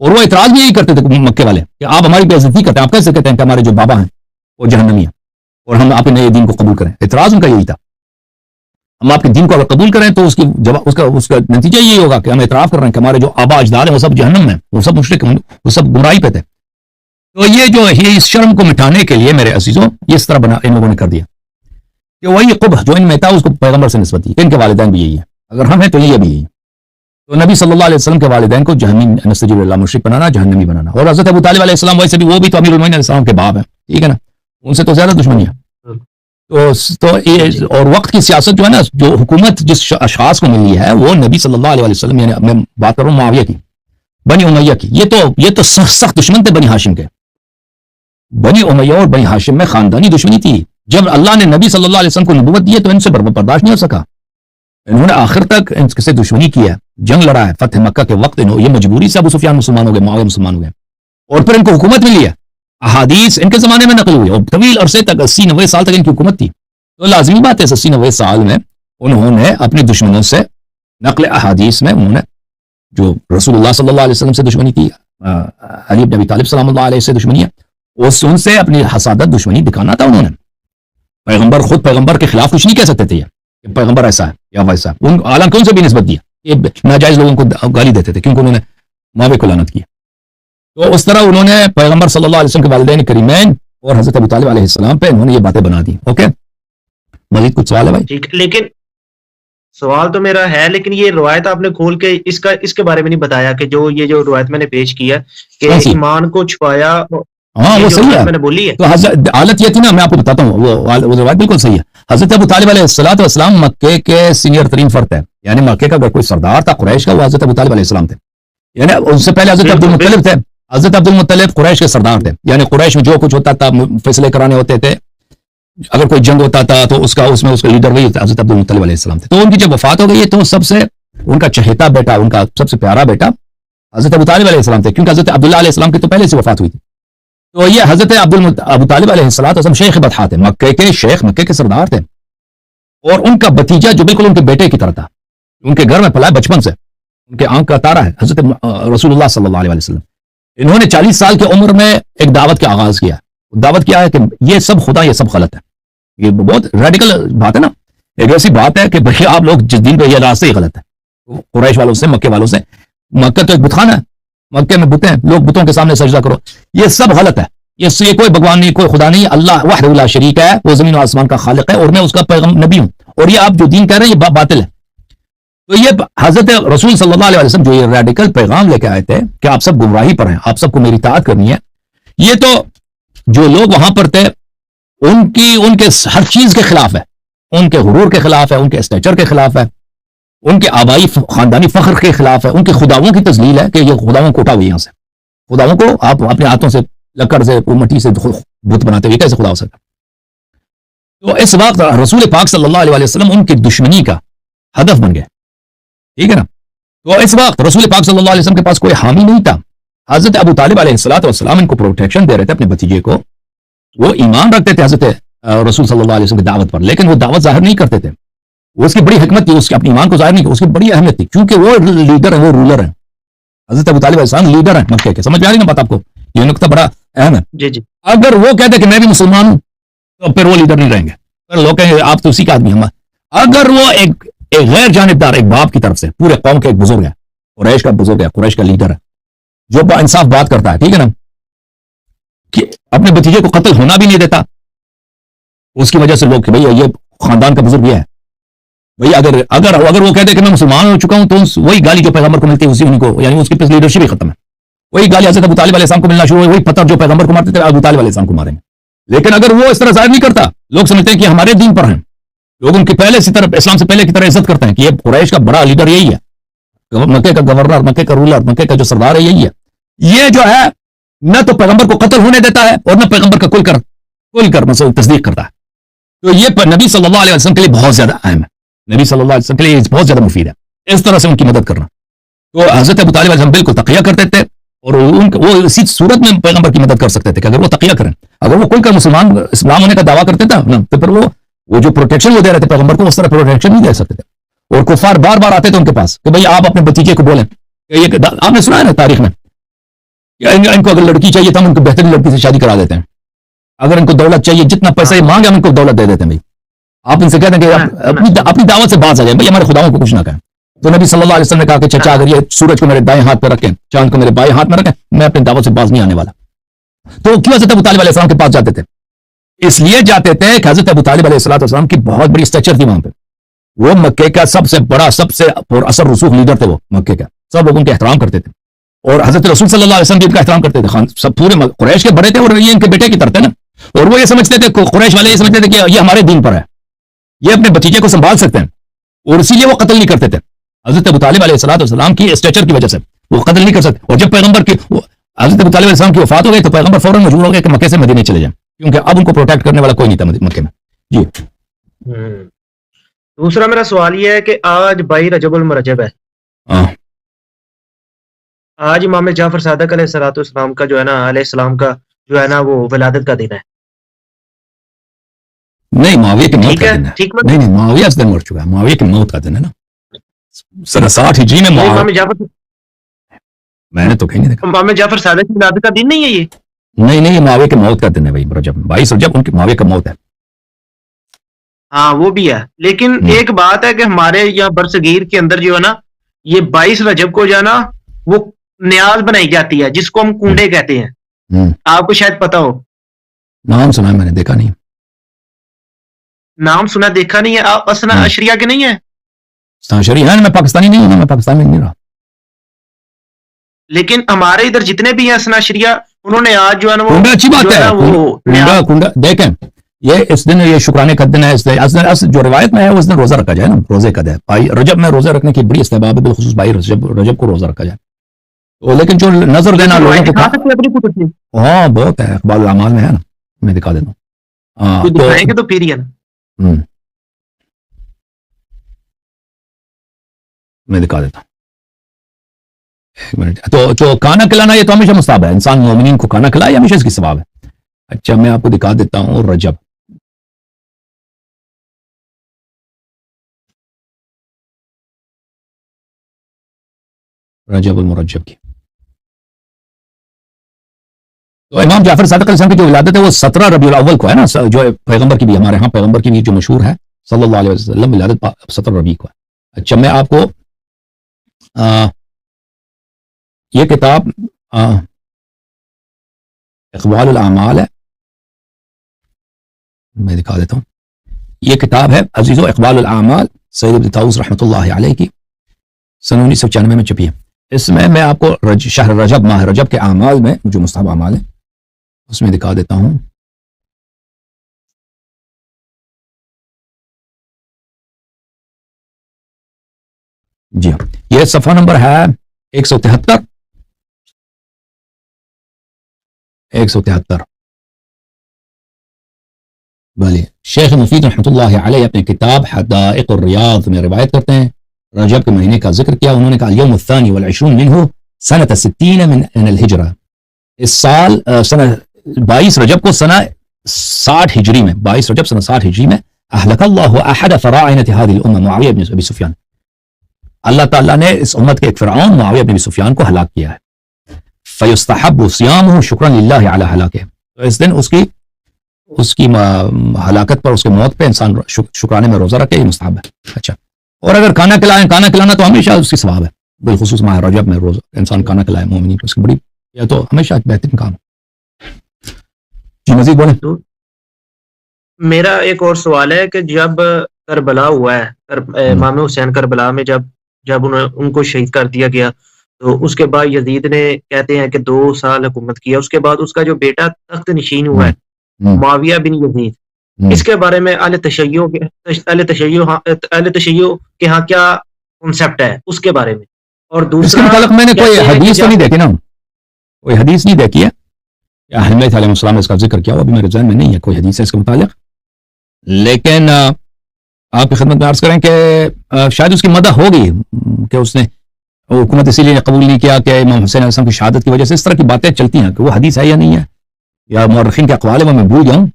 A: اور وہ اعتراض بھی یہی کرتے تھے مکے والے کہ آپ ہماری بے عزتی کرتے ہیں، آپ کیسے کہتے ہیں کہ ہمارے جو بابا ہیں وہ جہنمی ہیں اور ہم آپ نئے دین کو قبول کریں. اعتراض ان کا یہی تھا، ہم آپ کے دین کو اگر قبول کریں تو اس کا نتیجہ یہی ہوگا کہ ہم اعتراف کر رہے ہیں کہ ہمارے جو آبا اجداد ہیں وہ سب جہنم میں، وہ سب مشرک ہیں، وہ سب گمراہی پہ تھے. تو یہ اس شرم کو مٹانے کے لیے میرے عزیزوں یہ اس طرح ان لوگوں نے کر دیا کہ وہی قبح جو ان میں تھا اس کو پیغمبر سے نسبت دی کہ ان کے والدین بھی یہی ہیں، اگر ہم ہیں تو یہ بھی یہی ہیں. تو نبی صلی اللہ علیہ وسلم کے والدین کو جہنمی نستجیب اللہ مشرک بنانا، جہنمی بنانا. اور حضرت ابو طالب علیہ السلام ویسے بھی وہ بھی تو امیر المومنین علیہ السلام کے باپ ہیں، ٹھیک ہے نا، ان سے تو زیادہ دشمنی ہے. تو اور وقت کی سیاست جو ہے نا، جو حکومت جس اشخاص کو ملی ہے وہ نبی صلی اللہ علیہ وسلم، یعنی میں بات کر رہا ہوں معاویہ کی، بنی امیہ کی. یہ تو سخت دشمن تھے بنی ہاشم کے. بنی امیہ اور بنی ہاشم میں خاندانی دشمنی تھی. جب اللہ نے نبی صلی اللہ علیہ وسلم کو نبوت دی تو ان سے برداشت نہیں ہو سکا، انہوں نے آخر تک ان سے دشمنی کی ہے، جنگ لڑا ہے. فتح مکہ کے وقت یہ مجبوری سے ابو سفیان مسلمان ہو گئے، معاویہ مسلمان ہو گئے، اور پھر ان کو حکومت ملی ہے. احادیث ان کے زمانے میں نقل ہوئی اور طویل عرصے تک 80-90 سال تک ان کی حکومت تھی. تو لازمی بات ہے 80-90 سال میں انہوں نے اپنے دشمنوں سے نقل احادیث میں انہوں نے جو رسول اللہ صلی اللہ علیہ وسلم سے دشمنی کی، علی بن ابی طالب سلام اللہ علیہ سے دشمنی ہے، ان سے اپنی حسادت دشمنی دکھانا تھا. انہوں نے خود پیغمبر کے خلاف کچھ نہیں کہہ سکتے تھے کہ پیغمبر ایسا ہے یا ویسا ہے، حالانکہ ان سے بھی نسبت دیا، یہ ناجائز لوگوں کو گالی دیتے تھے کیونکہ انہوں نے معاویہ کو لعنت کیا. تو اس طرح انہوں نے پیغمبر صلی اللہ علیہ وسلم کے والدین کریمین اور حضرت ابو طالب علیہ السلام پہ انہوں نے یہ باتیں بنا دی. اوکے، مزید کچھ سوال ہے بھائی؟
B: ٹھیک، لیکن سوال تو میرا ہے، لیکن یہ روایت آپ نے کھول کے اس کے بارے میں نہیں بتایا کہ یہ جو روایت میں نے پیش کی ہے کہ ایمان کو چھپایا.
A: ہاں وہ صحیح ہے،
B: میں نے بولی ہے.
A: تو حالت یہ تھی نا، میں آپ کو بتاتا ہوں، وہ روایت بالکل صحیح ہے. حضرت ابو طالب علیہ السلام مکے کے سینئر ترین فرد ہے، یعنی مکے کا اگر کوئی سردار تھا قریش کا وہ حضرت ابو طالب علیہ السلام تھے. یعنی اس سے پہلے حضرت عبد المطلب تھے. حضرت عبد المطلب قریش کے سردار تھے، یعنی قریش میں جو کچھ ہوتا تھا فیصلے کرانے ہوتے تھے، اگر کوئی جنگ ہوتا تھا تو اس میں لیڈر وہی حضرت عبد المطلب علیہ السلام تھے. تو ان کی جب وفات ہو گئی تو سب سے ان کا چہیتا بیٹا، ان کا سب سے پیارا بیٹا حضرت ابو طالب علیہ السلام تھے، کیونکہ حضرت عبداللہ علیہ السلام کی تو پہلے سے وفات ہوئی تھی. تو یہ حضرت ابو طالب علیہ السلام شیخ بطحا تھے، مکے کے شیخ، مکے کے سردار تھے. اور ان کا بھتیجا جو بالکل ان کے بیٹے کی طرح تھا، ان کے گھر میں پلا بچپن سے، ان کے آنکھ کا تارا ہے حضرت رسول اللہ صلی اللہ علیہ وسلم. انہوں نے 40 سال کی عمر میں ایک دعوت کا آغاز کیا. دعوت کیا ہے کہ یہ سب خدا، یہ سب غلط ہے. یہ بہت ریڈیکل بات ہے نا، ایک ایسی بات ہے کہ بھئی آپ لوگ جس دین پہ یہ راستے ہی غلط ہے. قریش والوں سے، مکے والوں سے، مکہ تو ایک بت خانہ ہے، مکے میں بتیں، لوگ بتوں کے سامنے سجدہ کرو، یہ سب غلط ہے. یہ کوئی بھگوان نہیں، کوئی خدا نہیں، اللہ وحدہ لا شریک ہے، وہ زمین و آسمان کا خالق ہے اور میں اس کا پیغمبر نبی ہوں، اور یہ آپ جو دین کہہ رہے ہیں یہ باطل ہے. تو یہ حضرت رسول صلی اللہ علیہ وسلم جو یہ ریڈیکل پیغام لے کے آئے تھے کہ آپ سب گمراہی پر ہیں، آپ سب کو میری اطاعت کرنی ہے، یہ تو جو لوگ وہاں پر تھے ان کے ہر چیز کے خلاف ہے، ان کے غرور کے خلاف ہے، ان کے اسٹیچر کے خلاف ہے، ان کے آبائی خاندانی فخر کے خلاف ہے، ان کے خداؤں کی تذلیل ہے کہ یہ خداؤں کو اٹھا ہوئی یہاں سے، خداؤں کو آپ اپنے ہاتھوں سے لکڑ سے مٹی سے بت بناتے ہوئے کیسے خدا ہو سکتا. تو اس وقت رسول پاک صلی اللہ علیہ وسلم ان کی دشمنی کا ہدف بن گئے، ٹھیک ہے نا. تو اس وقت رسول پاک صلی اللہ علیہ وسلم کے پاس کوئی حامی نہیں تھا. حضرت ابو طالب علیہ السلام ان کو پروٹیکشن دے رہے تھے اپنے بھتیجے کو. وہ ایمان رکھتے تھے حضرت رسول صلی اللہ علیہ وسلم کی دعوت پر، لیکن وہ دعوت ظاہر نہیں کرتے تھے. وہ اس کی بڑی حکمت تھی، اس کی اپنی ایمان کو ظاہر نہیں کی، اس کی بڑی اہمیت تھی، کیونکہ وہ لیڈر ہیں، وہ رولر ہیں. حضرت ابو طالب علیہ السلام لیڈر ہیں مکے کے. سمجھ میں آ رہی نا بات آپ کو؟ یہ نقطہ بڑا اہم ہے.
B: جی جی.
A: اگر وہ کہتے کہ میں بھی مسلمان ہوں تو پھر وہ لیڈر نہیں رہیں گے، پھر لوگ کہیں گے آپ تو اسی کا آدمی. اگر وہ ایک غیر جانبدار، ایک باپ کی طرف سے پورے قوم کے ایک بزرگ ہے، قریش کا بزرگ ہے، قریش کا لیڈر ہے، جو با انصاف بات کرتا ہے، ٹھیک ہے نا، کہ اپنے بھتیجے کو قتل ہونا بھی نہیں دیتا، اس کی وجہ سے لوگ کہ بھئی یہ خاندان کا بزرگ یہ ہے. بھئی اگر وہ کہتے کہ میں مسلمان ہو چکا ہوں تو وہی گالی جو پیغمبر کو ملتی ہے اسی ان کو، یعنی اس کی لیڈرشپ ہی ختم ہے. وہی گالی حضرت ابو طالب علیہ السلام کو ملنا شروع ہوئی، وہی پتھر جو پیغمبر کو مارتے تھے ابو طالب علیہ السلام کو ماریں گے. لیکن اگر وہ اس طرح ظاہر نہیں کرتا، لوگ سمجھتے ہیں کہ ہمارے دین پر ہیں، لوگ ان کی پہلے سی طرح اسلام سے پہلے کی طرح عزت کرتے ہیں کہ یہ قریش کا بڑا لیڈر یہی ہے، مکے کا گورنر، مکے کا رولر، مکے کا جو سردار ہے یہی ہے. یہ جو ہے نہ تو پیغمبر کو قتل ہونے دیتا ہے اور نہ پیغمبر کا کل کر مثلا تصدیق کرتا ہے. تو یہ نبی صلی اللہ علیہ وسلم کے لیے بہت زیادہ اہم ہے، نبی صلی اللہ علیہ وسلم کے لیے بہت زیادہ مفید ہے اس طرح سے ان کی مدد کرنا. تو حضرت ابو طالب علیہ السلام بالکل تقیہ کرتے تھے، اور وہ اسی صورت میں پیغمبر کی مدد کر سکتے تھے کہ اگر وہ تقیہ کریں. اگر وہ کل کر مسلمان اسلام ہونے کا دعویٰ کرتے تھے تو پھر وہ جو پروٹیکشن وہ دے رہے تھے پیغمبر کو، اس طرح پروٹیکشن نہیں دے سکتے تھے. اور کفار بار بار آتے تھے ان کے پاس کہ بھئی آپ اپنے بھتیجے کو بولیں. آپ نے سنا ہے نا تاریخ میں ان کو اگر لڑکی چاہیے تو ہم ان کو بہترین لڑکی سے شادی کرا دیتے ہیں، اگر ان کو دولت چاہیے جتنا پیسہ یہ مانگے ہم ان کو دولت دے دیتے ہیں. بھائی آپ ان سے کہتے ہیں کہ اپنی دعوت سے باز آ جائیں، بھائی ہمارے خداؤں کو کچھ نہ کہیں. تو نبی صلی اللہ علیہ وسلم نے کہا کہ چچا اگر یہ سورج کو میرے دائیں ہاتھ پہ رکھیں، چاند کو میرے بائیں ہاتھ میں رکھیں، میں اپنی دعوت سے باز نہیں آنے والا. تو کیوں حضرت ابو طالب علیہ السلام کے پاس جاتے تھے؟ اس لیے جاتے تھے کہ حضرت ابو طالب علیہ السلام کی بہت بڑی اسٹیچر تھی وہاں پہ. وہ مکے کا سب سے بڑا، سب سے پر اثر رسوخ لیڈر تھے. وہ مکے کا سب لوگ ان کے احترام کرتے تھے، اور حضرت رسول صلی اللہ علیہ وسلم بھی ان کا احترام کرتے تھے. سب پورے قریش کے بڑے تھے اور یہ ان کے بیٹے کی طرح تھے نا. اور وہ یہ سمجھتے تھے، قریش والے یہ سمجھتے تھے کہ یہ ہمارے دین پر ہے، یہ اپنے بتیجے کو سنبھال سکتے ہیں، اور اسی لیے وہ قتل نہیں کرتے تھے. حضرت ابو طالب علیہ السلام کی اسٹیچر کی وجہ سے وہ قتل نہیں کر سکتے. اور جب پیغمبر کی حضرت ابو طالب علیہ السلام کی وفات ہو گئی تو پیغمبر فوراً مجبور ہو گئے کہ مکے سے مدینے چلے جائیں، کیونکہ اب ان کو پروٹیکٹ کرنے والا کوئی نہیں تھا مکے میں. جی
B: دوسرا میرا سوال یہ ہے کہ آج 22 رجب المرجب ہے. آج امام جعفر صادق علیہ السلام کا جو ہے نا، علیہ السلام کا جو ہے نا وہ ولادت کا دن ہے.
A: نہیں، معاویہ کی موت
B: ٹھیک
A: کا
B: ہے،
A: دن ہے.
B: ٹھیک
A: نہیں معاویہ اس دن مر چکا ہے. معاویہ کی موت کا دن ہے نا، سنہ 60 ہجری میں.
B: امام جعفر،
A: میں نے تو کہیں نہیں دیکھا.
B: امام جعفر صادق کی ولادت کا دن نہیں ہے یہ؟
A: نہیں، یہ معاویہ کی موت کا دن ہے بھائی. رجب 22 رجب ان کی معاویہ کا موت ہے.
B: ہاں وہ بھی ہے، لیکن ایک بات ہے کہ ہمارے یہاں برصغیر کے اندر جو ہے نا، یہ 22 رجب کو جو ہے نا وہ نیاز بنائی جاتی ہے، جس کو ہم کنڈے کہتے ہیں. آپ کو شاید پتا ہو.
A: نام سنا ہے میں نے، دیکھا نہیں.
B: نام سنا، دیکھا نہیں ہے. آپ اسنا اشریہ کے نہیں ہے؟
A: شریح ہے، میں پاکستانی نہیں ہوں، میں پاکستان میں نہیں رہا.
B: لیکن ہمارے ادھر جتنے بھی ہیں اسنا اشریہ، انہوں نے آج جو ہے نا وہ
A: اچھی بات ہے. کنڈا دیکھیں، یہ اس دن یہ شکرانے کا دن ہے. اس جو روایت میں ہے اس دن روزہ رکھا جائے نا، روزے کا دن رجب میں روزے رکھنے کی بڑی استحباب ہے، بالخصوص 22 رجب کو روزہ رکھا جائے. لیکن جو نظر دینا لوگوں کو، ہاں بہت ہے، اقبال الاعمال میں ہے نا، میں دکھا دیتا ہوں.
B: دکھائیں گے تو پھر ہی ہے نا،
A: میں دکھا دیتا ہوں. ایک منٹ. تو جو کھانا کھلانا یہ تو ہمیشہ مستحب ہے، انسان مومنین کو کھانا کھلائے ہمیشہ اس کی ثواب ہے. اچھا میں آپ کو دکھا دیتا ہوں رجب. رجب المرجب کی. تو امام جعفر صادق علیہ السلام کی جو ولادت ہے وہ 17 ربیع الاول کو ہے نا، جو پیغمبر کی بھی، ہمارے ہاں پیغمبر کی بھی جو مشہور ہے صلی اللہ علیہ وسلم، ولادت 17 ربیع کو ہے. اچھا میں آپ کو یہ کتاب اقبال الاعمال ہے، میں دکھا دیتا ہوں. یہ کتاب ہے عزیزو اقبال الاعمال سید ابن طاؤس رحمۃ اللہ علیہ کی، سن 1994 میں چھپی ہے. اس میں آپ کو شہر رجب، ماہ رجب کے اعمال میں جو مستحب اعمال ہیں اس میں دکھا دیتا ہوں. جی ہاں، یہ صفحہ نمبر ہے 173. بھلے شیخ مفید رحمۃ اللہ علیہ اپنے کتاب حدائق الریاض میں روایت کرتے ہیں، رجب کے مہینے کا ذکر کیا. انہوں نے کہا اليوم الثاني والعشرون منه سنة 60 من الہجرہ. اس سال سنہ 22 رجب کو سنہ 60 ہجری میں، 22 رجب سنہ 60 ہجری میں اہلک اللہ احد فراعنة هذه الامه معاویہ بن ابی سفیان. اللہ تعالیٰ نے اس امت کے ایک فرعون معاویہ بن ابی سفیان کو ہلاک کیا ہے. فیستحب صیامه شکرا للہ علی ہلاکہ. تو اس دن اس کی ہلاکت پر، اس کی موت پہ انسان شکرانے میں روزہ رکھے، یہ مستحب ہے. اچھا، اور اگر کھانا کھلانا تو ہمیشہ اس کی ثواب ہے، بالخصوص ماہ رجب میں روزہ انسان کھانا کھلائے مومنین کو، اس کی بڑی یہ تو ہمیشہ بہترین کام ہے. جی مزید بولیں.
B: میرا ایک اور سوال ہے کہ جب کربلا ہوا ہے، امام حسین کربلا میں جب ان کو شہید کر دیا گیا، تو اس کے بعد یزید نے کہتے ہیں کہ 2 سال حکومت کیا. اس کے بعد اس کا جو بیٹا تخت نشین ہوا ہے معاویہ بن یزید، اس کے بارے میں اہل تشیع کے ہاں کیا کنسپٹ ہے اس کے بارے میں. اور
A: اس کے
B: دوسرا
A: متعلق میں نے کوئی
B: کہتے ہیں کہ
A: حدیث تو
B: جب
A: نہیں دیکھی نا، کوئی حدیث نہیں دیکھی ہے. اہل بیت علیہ السلام نے اس کا ذکر کیا ہوا، ابھی میرے ذہن میں نہیں ہے کوئی حدیث ہے اس کے متعلق. لیکن آپ کی خدمت میں عرض کریں کہ شاید اس کی مدح ہوگی کہ اس نے حکومت اسی لیے قبول نہیں کیا کہ امام حسین علیہ السلام کی شہادت کی وجہ سے. اس طرح کی باتیں چلتی ہیں کہ وہ حدیث ہے یا نہیں ہے، یا مورخین کے اقوال ہے، میں بھول جاؤں،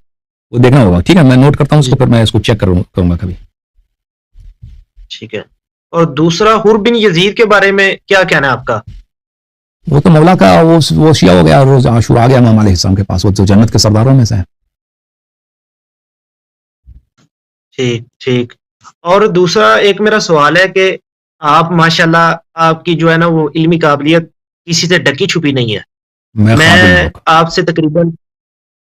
A: وہ دیکھنا ہوگا. ٹھیک ہے، میں نوٹ کرتا ہوں اس کو، پھر میں اس کو چیک کروں گا کبھی.
B: ٹھیک ہے. اور دوسرا حر بن یزید کے بارے میں کیا کہنا ہے آپ کا؟
A: وہ تو مولا کا وہ شیعہ ہو گیا، روز عاشور آ گیا امام علیہ السلام کے پاس، وہ تو جنت کے سرداروں میں سے ہے.
B: ٹھیک ٹھیک. اور دوسرا ایک میرا سوال ہے کہ آپ ماشاءاللہ آپ کی جو ہے نا وہ علمی قابلیت کسی سے ڈکی چھپی نہیں ہے. میں آپ سے تقریباً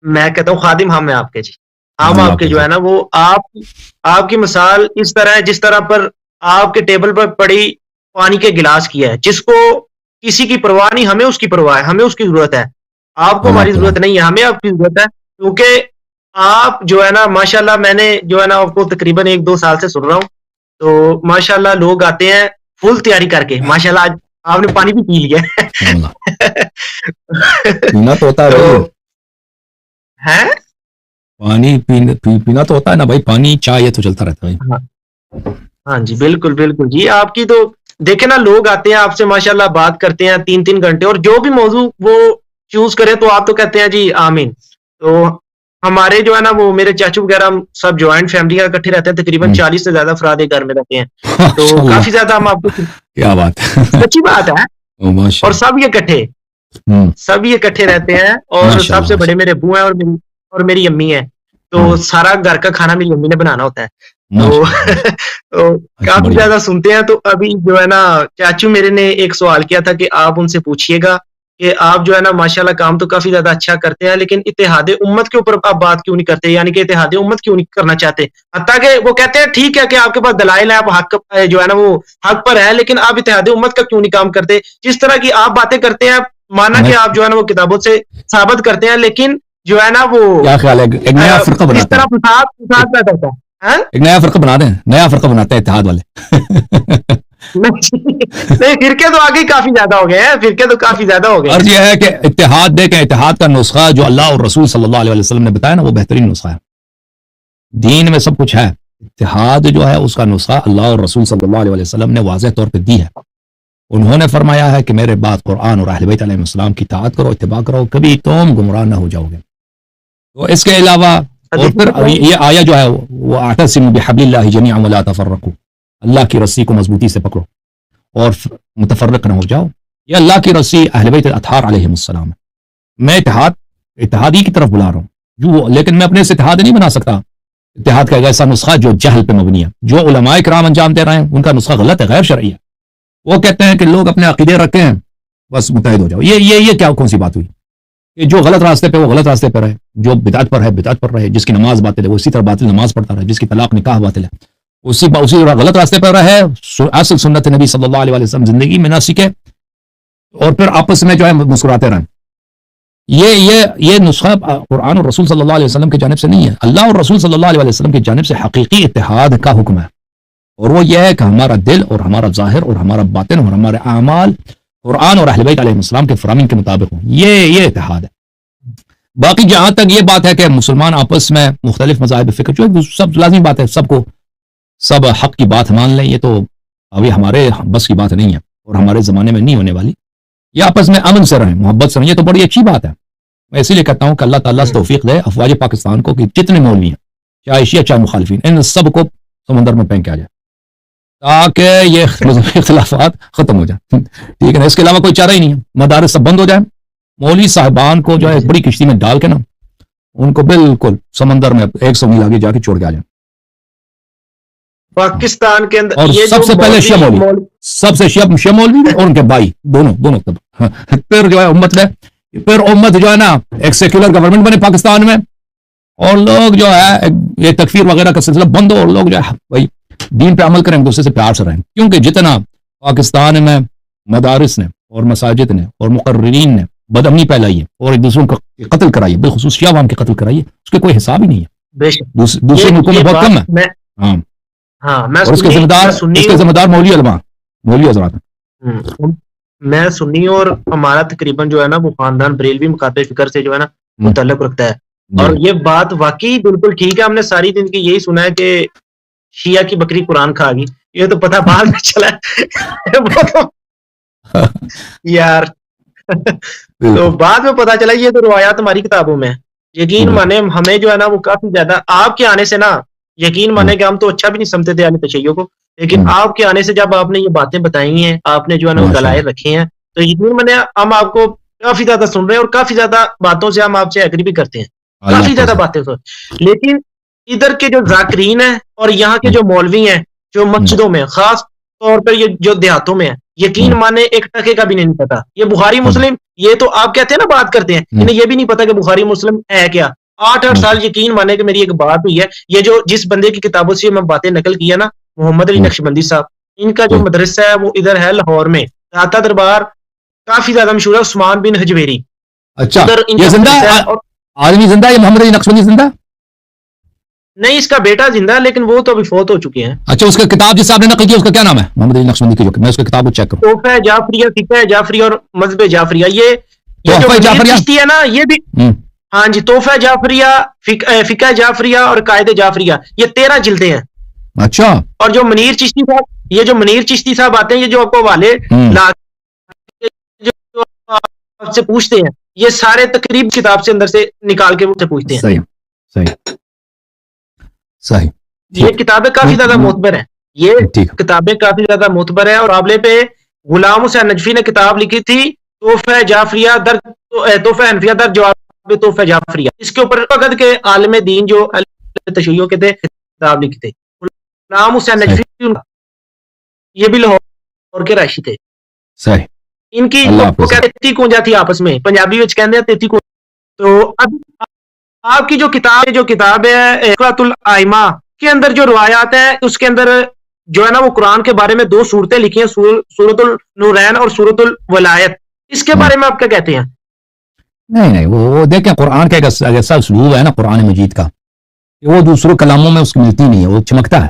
B: میں کہتا ہوں خادم ہم ہیں آپ کے جی، ہم آپ کے جو ہے نا وہ آپ کی مثال اس طرح ہے جس طرح پر آپ کے ٹیبل پر پڑی پانی کے گلاس کی ہے، جس کو کسی کی پرواہ نہیں، ہمیں اس کی پرواہ ہے، ہمیں اس کی ضرورت ہے. آپ کو ہماری ضرورت نہیں ہے، ہمیں آپ کی ضرورت ہے. کیونکہ آپ جو ہے نا ماشاءاللہ میں نے جو ہے نا آپ کو تقریباً 1-2 سال سے سن رہا ہوں، تو ماشاءاللہ لوگ آتے ہیں فل تیاری کر کے، ماشاءاللہ آج آپ نے پانی بھی پی لیا
A: پینا تو ہوتا ہے، پانی پینا تو ہوتا ہے نا بھائی، پانی چائے یہ تو چلتا رہتا ہے.
B: ہاں جی بالکل بالکل جی. آپ کی تو دیکھیں نا لوگ آتے ہیں آپ سے ماشاءاللہ بات کرتے ہیں 3-3 گھنٹے، اور جو بھی موضوع وہ چوز کریں تو آپ تو کہتے ہیں جی آمین. تو ہمارے جو ہے نا وہ میرے چاچو وغیرہ سب جوائنٹ فیملی کا اکٹھے رہتے ہیں، تقریباً 40 سے زیادہ افراد ایک گھر میں رہتے ہیں، تو کافی زیادہ ہم آپ کو
A: کیا بات ہے،
B: سچی بات ہے. اور سب یہ اکٹھے رہتے ہیں، اور سب سے بڑے میرے ابو ہیں اور میری امی ہیں، تو سارا گھر کا کھانا میری امی نے بنانا ہوتا ہے. تو کافی زیادہ سنتے ہیں. تو ابھی جو ہے نا چاچو میرے نے ایک سوال کیا تھا کہ آپ ان سے پوچھئے گا کہ آپ جو ہے نا ماشاءاللہ کام تو کافی زیادہ اچھا کرتے ہیں، لیکن اتحاد امت کے اوپر آپ بات کیوں نہیں کرتے، یعنی کہ اتحاد امت کیوں نہیں کرنا چاہتے. حتیٰ کہ وہ کہتے ہیں ٹھیک ہے کہ آپ کے پاس دلائل ہے، آپ حق جو ہے نا وہ حق پر ہے، لیکن آپ اتحاد امت کا کیوں نہیں کام کرتے. جس طرح کی آپ باتیں کرتے ہیں، مانا کہ آپ جو ہے نا وہ کتابوں سے ثابت کرتے ہیں، لیکن جو ہے نا وہ
A: کیا خیال ہے ایک نیا فرقہ بناتے ہیں،
B: اس طرح فساد پیدا ہوتا ہے.
A: ایک نیا فرقہ بنا دیں، نیا فرقہ بناتے ہیں اتحاد والے.
B: نہیں، فرقے تو آگے کافی زیادہ ہو گئے ہیں، فرقے تو کافی زیادہ ہو گئے ہیں.
A: عرض یہ ہے کہ اتحاد دیکھیں، اتحاد کا نسخہ جو اللہ اور رسول صلی اللہ علیہ وسلم نے بتایا نا، وہ بہترین نسخہ ہے. دین میں سب کچھ ہے، اتحاد جو ہے اس کا نسخہ اللہ اور رسول صلی اللہ علیہ وسلم نے واضح طور پہ دی ہے. انہوں نے فرمایا ہے کہ میرے بعد قرآن اور اہل بیت علیہ السلام کی اطاعت کرو، اتباع کرو، کبھی تم گمراہ نہ ہو جاؤ گے. تو اس کے علاوہ اور پھر یہ آیا جو ہے وہ اعتصموا بحبل اللہ جميعا ولا تفرقوا، اللہ کی رسی کو مضبوطی سے پکڑو اور متفرق نہ ہو جاؤ. یہ اللہ کی رسی اہل بیت الاطہار علیہم السلام ہے. میں اتحادی کی طرف بلا رہا ہوں، لیکن میں اپنے سے اتحاد نہیں بنا سکتا. اتحاد کا ایک ایسا نسخہ جو جہل پہ مبنی ہے، جو علماء کرام انجام دے رہے ہیں ان کا نسخہ غلط ہے، غیر شرعی ہے. وہ کہتے ہیں کہ لوگ اپنے عقیدے رکھے ہیں بس متحد ہو جاؤ. یہ کیا کون سی بات ہوئی کہ جو غلط راستے پہ وہ غلط راستے پہ رہے، جو بدعت پر ہے بدعت پر رہے، جس کی نماز باطل ہے وہ اسی طرح باطل نماز پڑھتا رہے، جس کی طلاق نکاح باطل ہے اسی طرح غلط راستے پر رہے. اصل سنت نبی صلی اللہ علیہ وسلم زندگی میں نہ سیکھے اور پھر آپس میں جو ہے مسکراتے رہیں. یہ نسخہ قرآن اور رسول صلی اللہ علیہ وسلم کی جانب سے نہیں ہے. اللہ اور رسول صلی اللہ علیہ وسلم کی جانب سے حقیقی اتحاد کا حکم ہے، اور وہ یہ ہے کہ ہمارا دل اور ہمارا ظاہر اور ہمارا باطن اور ہمارے اعمال قرآن اور اہل بیت علیہ السلام کے فرامین کے مطابق ہوں. یہ اتحاد ہے. باقی جہاں تک یہ بات ہے کہ مسلمان آپس میں مختلف مذاہب فکر، جو سب لازمی بات ہے، سب حق کی بات مان لیں، یہ تو ابھی ہمارے بس کی بات نہیں ہے اور ہمارے زمانے میں نہیں ہونے والی. یہ آپس میں امن سے رہیں، محبت سے رہیں، یہ تو بڑی اچھی بات ہے. میں اسی لیے کہتا ہوں کہ اللہ تعالیٰ سے توفیق دے افواج پاکستان کو کہ جتنے مولوی ہیں، چاہے شیعہ چاہے مخالفین، ان سب کو سمندر میں پھینک آ جائے تاکہ یہ اختلافات ختم ہو جائیں. ٹھیک ہے نا؟ اس کے علاوہ کوئی چارہ ہی نہیں ہے. مدارس سب بند ہو جائیں، مولوی صاحبان کو جو ہے ایک بڑی کشتی میں ڈال کے نا ان کو بالکل سمندر میں 100 میل آگے جا کے چھوڑ کے آ جائیں.
B: پاکستان کے اندر
A: اور سب سے پہلے شیعہ مولوی، سب سے شیعہ مولوی اور ان کے بھائی دونوں پھر جو ہے امت جو ہے نا ایک سیکولر گورنمنٹ بنے پاکستان میں، اور لوگ جو ہے یہ تکفیر وغیرہ کا سلسلہ بند ہو، اور لوگ جو ہے بھائی دین پہ عمل کریں، دوسرے سے پیار سے رہیں. کیونکہ جتنا پاکستان میں مدارس نے اور مساجد نے اور مقررین نے بد امنی پھیلائی ہے اور ایک دوسروں کا قتل کرائی ہے، بالخصوص شیعہ عوام کے قتل کرائی ہے، اس کے کوئی حساب ہی نہیں ہے.
B: بے شک
A: دوسرے ملکوں میں بہت کم ہے.
B: میں
A: ہاں
B: ہاں میں
A: اور اس کے ذمہ دار مولوی علماء مولوی حضرات ہیں.
B: میں سنی اور ہمارا تقریباً جو ہے نا وہ خاندان بریلوی مکاتب فکر سے جو ہے نا وہ تعلق رکھتا ہے. اور یہ بات واقعی بالکل ٹھیک ہے. ہم نے ساری زندگی یہی سنا ہے کہ شیعہ کی بکری قرآن کھا گئی. یہ تو پتہ بعد میں چلا یار تو بعد میں پتا چلا یہ تو روایات ہماری کتابوں میں. یقین مانے ہمیں جو ہے نا وہ کافی زیادہ آپ کے آنے سے نا یقین مانے کہ ہم تو اچھا بھی نہیں سمجھتے تھے تشیعوں کو, لیکن آپ کے آنے سے جب آپ نے یہ باتیں بتائی ہیں, آپ نے جو ہے نا وہ دلائل رکھے ہیں, تو یقین مانے ہم آپ کو کافی زیادہ سن رہے ہیں اور کافی زیادہ باتوں سے ہم آپ سے ایگری بھی کرتے ہیں, کافی زیادہ باتیں سے. لیکن ادھر کے جو ذاکرین ہیں اور یہاں کے جو مولوی ہیں جو مسجدوں میں خاص طور پر یہ جو دیہاتوں میں ہیں, یقین مانے ایک ٹکے کا بھی نہیں پتا. یہ بخاری مسلم یہ تو آپ کہتے ہیں نا بات کرتے ہیں, انہیں یہ بھی نہیں پتا کہ بخاری مسلم ہے کیا. 8 سال یقین مانے کہ میری ایک بات ہوئی ہے, یہ جو جس بندے کی کتابوں سے میں باتیں نقل کیا نا, محمد علی نقشبندی صاحب, ان کا جو مدرسہ ہے وہ ادھر ہے لاہور میں, داتا دربار کافی زیادہ مشہور ہے, عثمان بن حجویری.
A: اچھا یہ زندہ آدمی زندہ ہے محمد علی نقشبندی زندہ
B: نہیں, اس کا بیٹا زندہ ہے لیکن وہ تو ابھی فوت ہو چکے ہیں.
A: اچھا اس کا کتاب جس آپ نے نقل کی اس کا کیا نام ہے محمد علی نقشبندی کی, جو میں اس کی کتاب کو چیک کروں.
B: تحفہ جعفریہ, فقہ جعفریہ اور مذہب جعفریہ. یہ جو چشتی ہے نا یہ بھی ہاں جی, تحفہ جعفریہ, فقہ جعفریہ اور قائد جعفریہ, یہ 13 جلدیں ہیں.
A: اچھا.
B: اور جو منیر چشتی صاحب, یہ جو منیر چشتی صاحب آتے ہیں, یہ جو آپ کو حوالے آپ سے پوچھتے ہیں, یہ سارے تقریب کتاب سے اندر سے نکال کے سے پوچھتے ہیں.
A: صحیح صحیح صحیح.
B: یہ کتابیں کافی زیادہ معتبر ہیں, یہ کتابیں کافی زیادہ معتبر ہیں. اور حوالے پہ غلام حسین نجفی نے کتاب لکھی تھی تحفہ جعفریہ در تحفہ حنفیہ در جواب تحفہ جعفریہ. اس کے اوپر وقت کے عالم دین جو تشیعوں کے تھے کتاب لکھی تھی. غلام حسین نجفی یہ بھی لاہور کے راشی تھے.
A: صحیح.
B: ان کی وہ کہتے تھی کونجا تھی آپس میں, پنجابی وچ کہندے تیتی کو. تو اب آپ کی جو کتاب ہے اقراۃ الائمہ کے اندر جو روایات ہیں, اس کے اندر جو ہے نا وہ قرآن کے بارے میں 2 صورتیں لکھی ہیں, سورۃ النورین اور سورۃ الولایت. اس کے بارے میں آپ کیا کہتے ہیں؟
A: نہیں وہ دیکھیں قرآن کا ایسا اسلوب ہے نا قرآن مجید کا, کہ وہ دوسروں کلاموں میں اس کی ملتی نہیں ہے, وہ چمکتا ہے.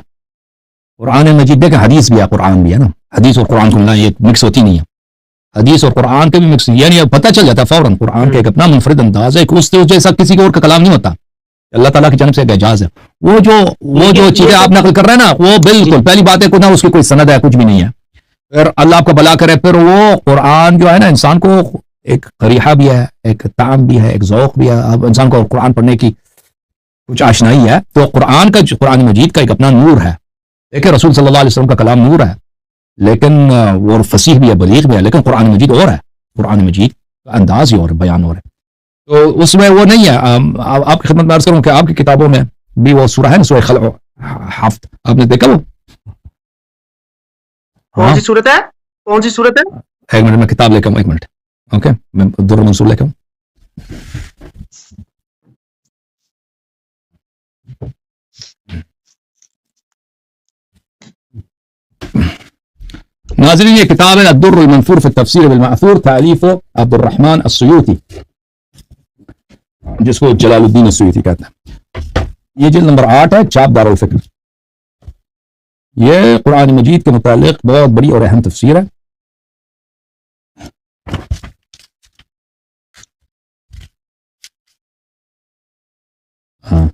A: قرآن مجید دیکھیں حدیث بھی ہے قرآن بھی ہے نا, حدیث اور قرآن کو ملا یہ مکس ہوتی نہیں ہے. حدیث اور قرآن کے بھی مکس, یعنی پتہ چل جاتا ہے فوراً قرآن کا ایک اپنا منفرد انداز ہے, اس جیسا کسی اور کا کلام نہیں ہوتا. اللہ تعالیٰ کی جانب سے ایک اعجاز ہے. وہ جو چیزیں آپ نقل کر رہے ہیں نا, وہ بالکل پہلی بات ہے نہ اس کی کوئی سند ہے, کچھ بھی نہیں ہے. پھر اللہ آپ کو بلا کرے, پھر وہ قرآن جو ہے نا انسان کو ایک قریحہ بھی ہے, ایک طعم بھی ہے, ایک ذوق بھی ہے. اب انسان کو قرآن پڑھنے کی کچھ آشنائی ہے, تو قرآن مجید کا ایک اپنا نور ہے. دیکھیں رسول صلی اللہ علیہ وسلم کا کلام نور ہے, لیکن وہ فصیح بھی ہے, بلیغ بھی ہے, لیکن قرآن مجید اور ہے. قرآن مجید کا انداز ہی اور بیان اور ہے, تو اس میں وہ نہیں ہے. آپ کی خدمت میں عرض کروں کہ آپ کی کتابوں میں بھی وہ سورہ ہے نا, سورہ خلع حفت, آپ نے دیکھا وہ
B: کون سی صورت ہے؟ کون سی صورت ہے؟
A: ایک منٹ میں کتاب لے کے آؤں, ایک منٹ. اوکے میں در منصور لے کے آؤں. ناظرین یہ کتاب ہے الدر المنثور فی التفسیر بالمأثور, تالیف عبد الرحمن السیوطی, جس کو جلال الدین السیوطی کہتے ہیں. یہ جلد نمبر 8 ہے, چاپ دار الفکر. یہ قرآن مجید کے متعلق بہت بڑی اور اہم تفسیر ہے. ہاں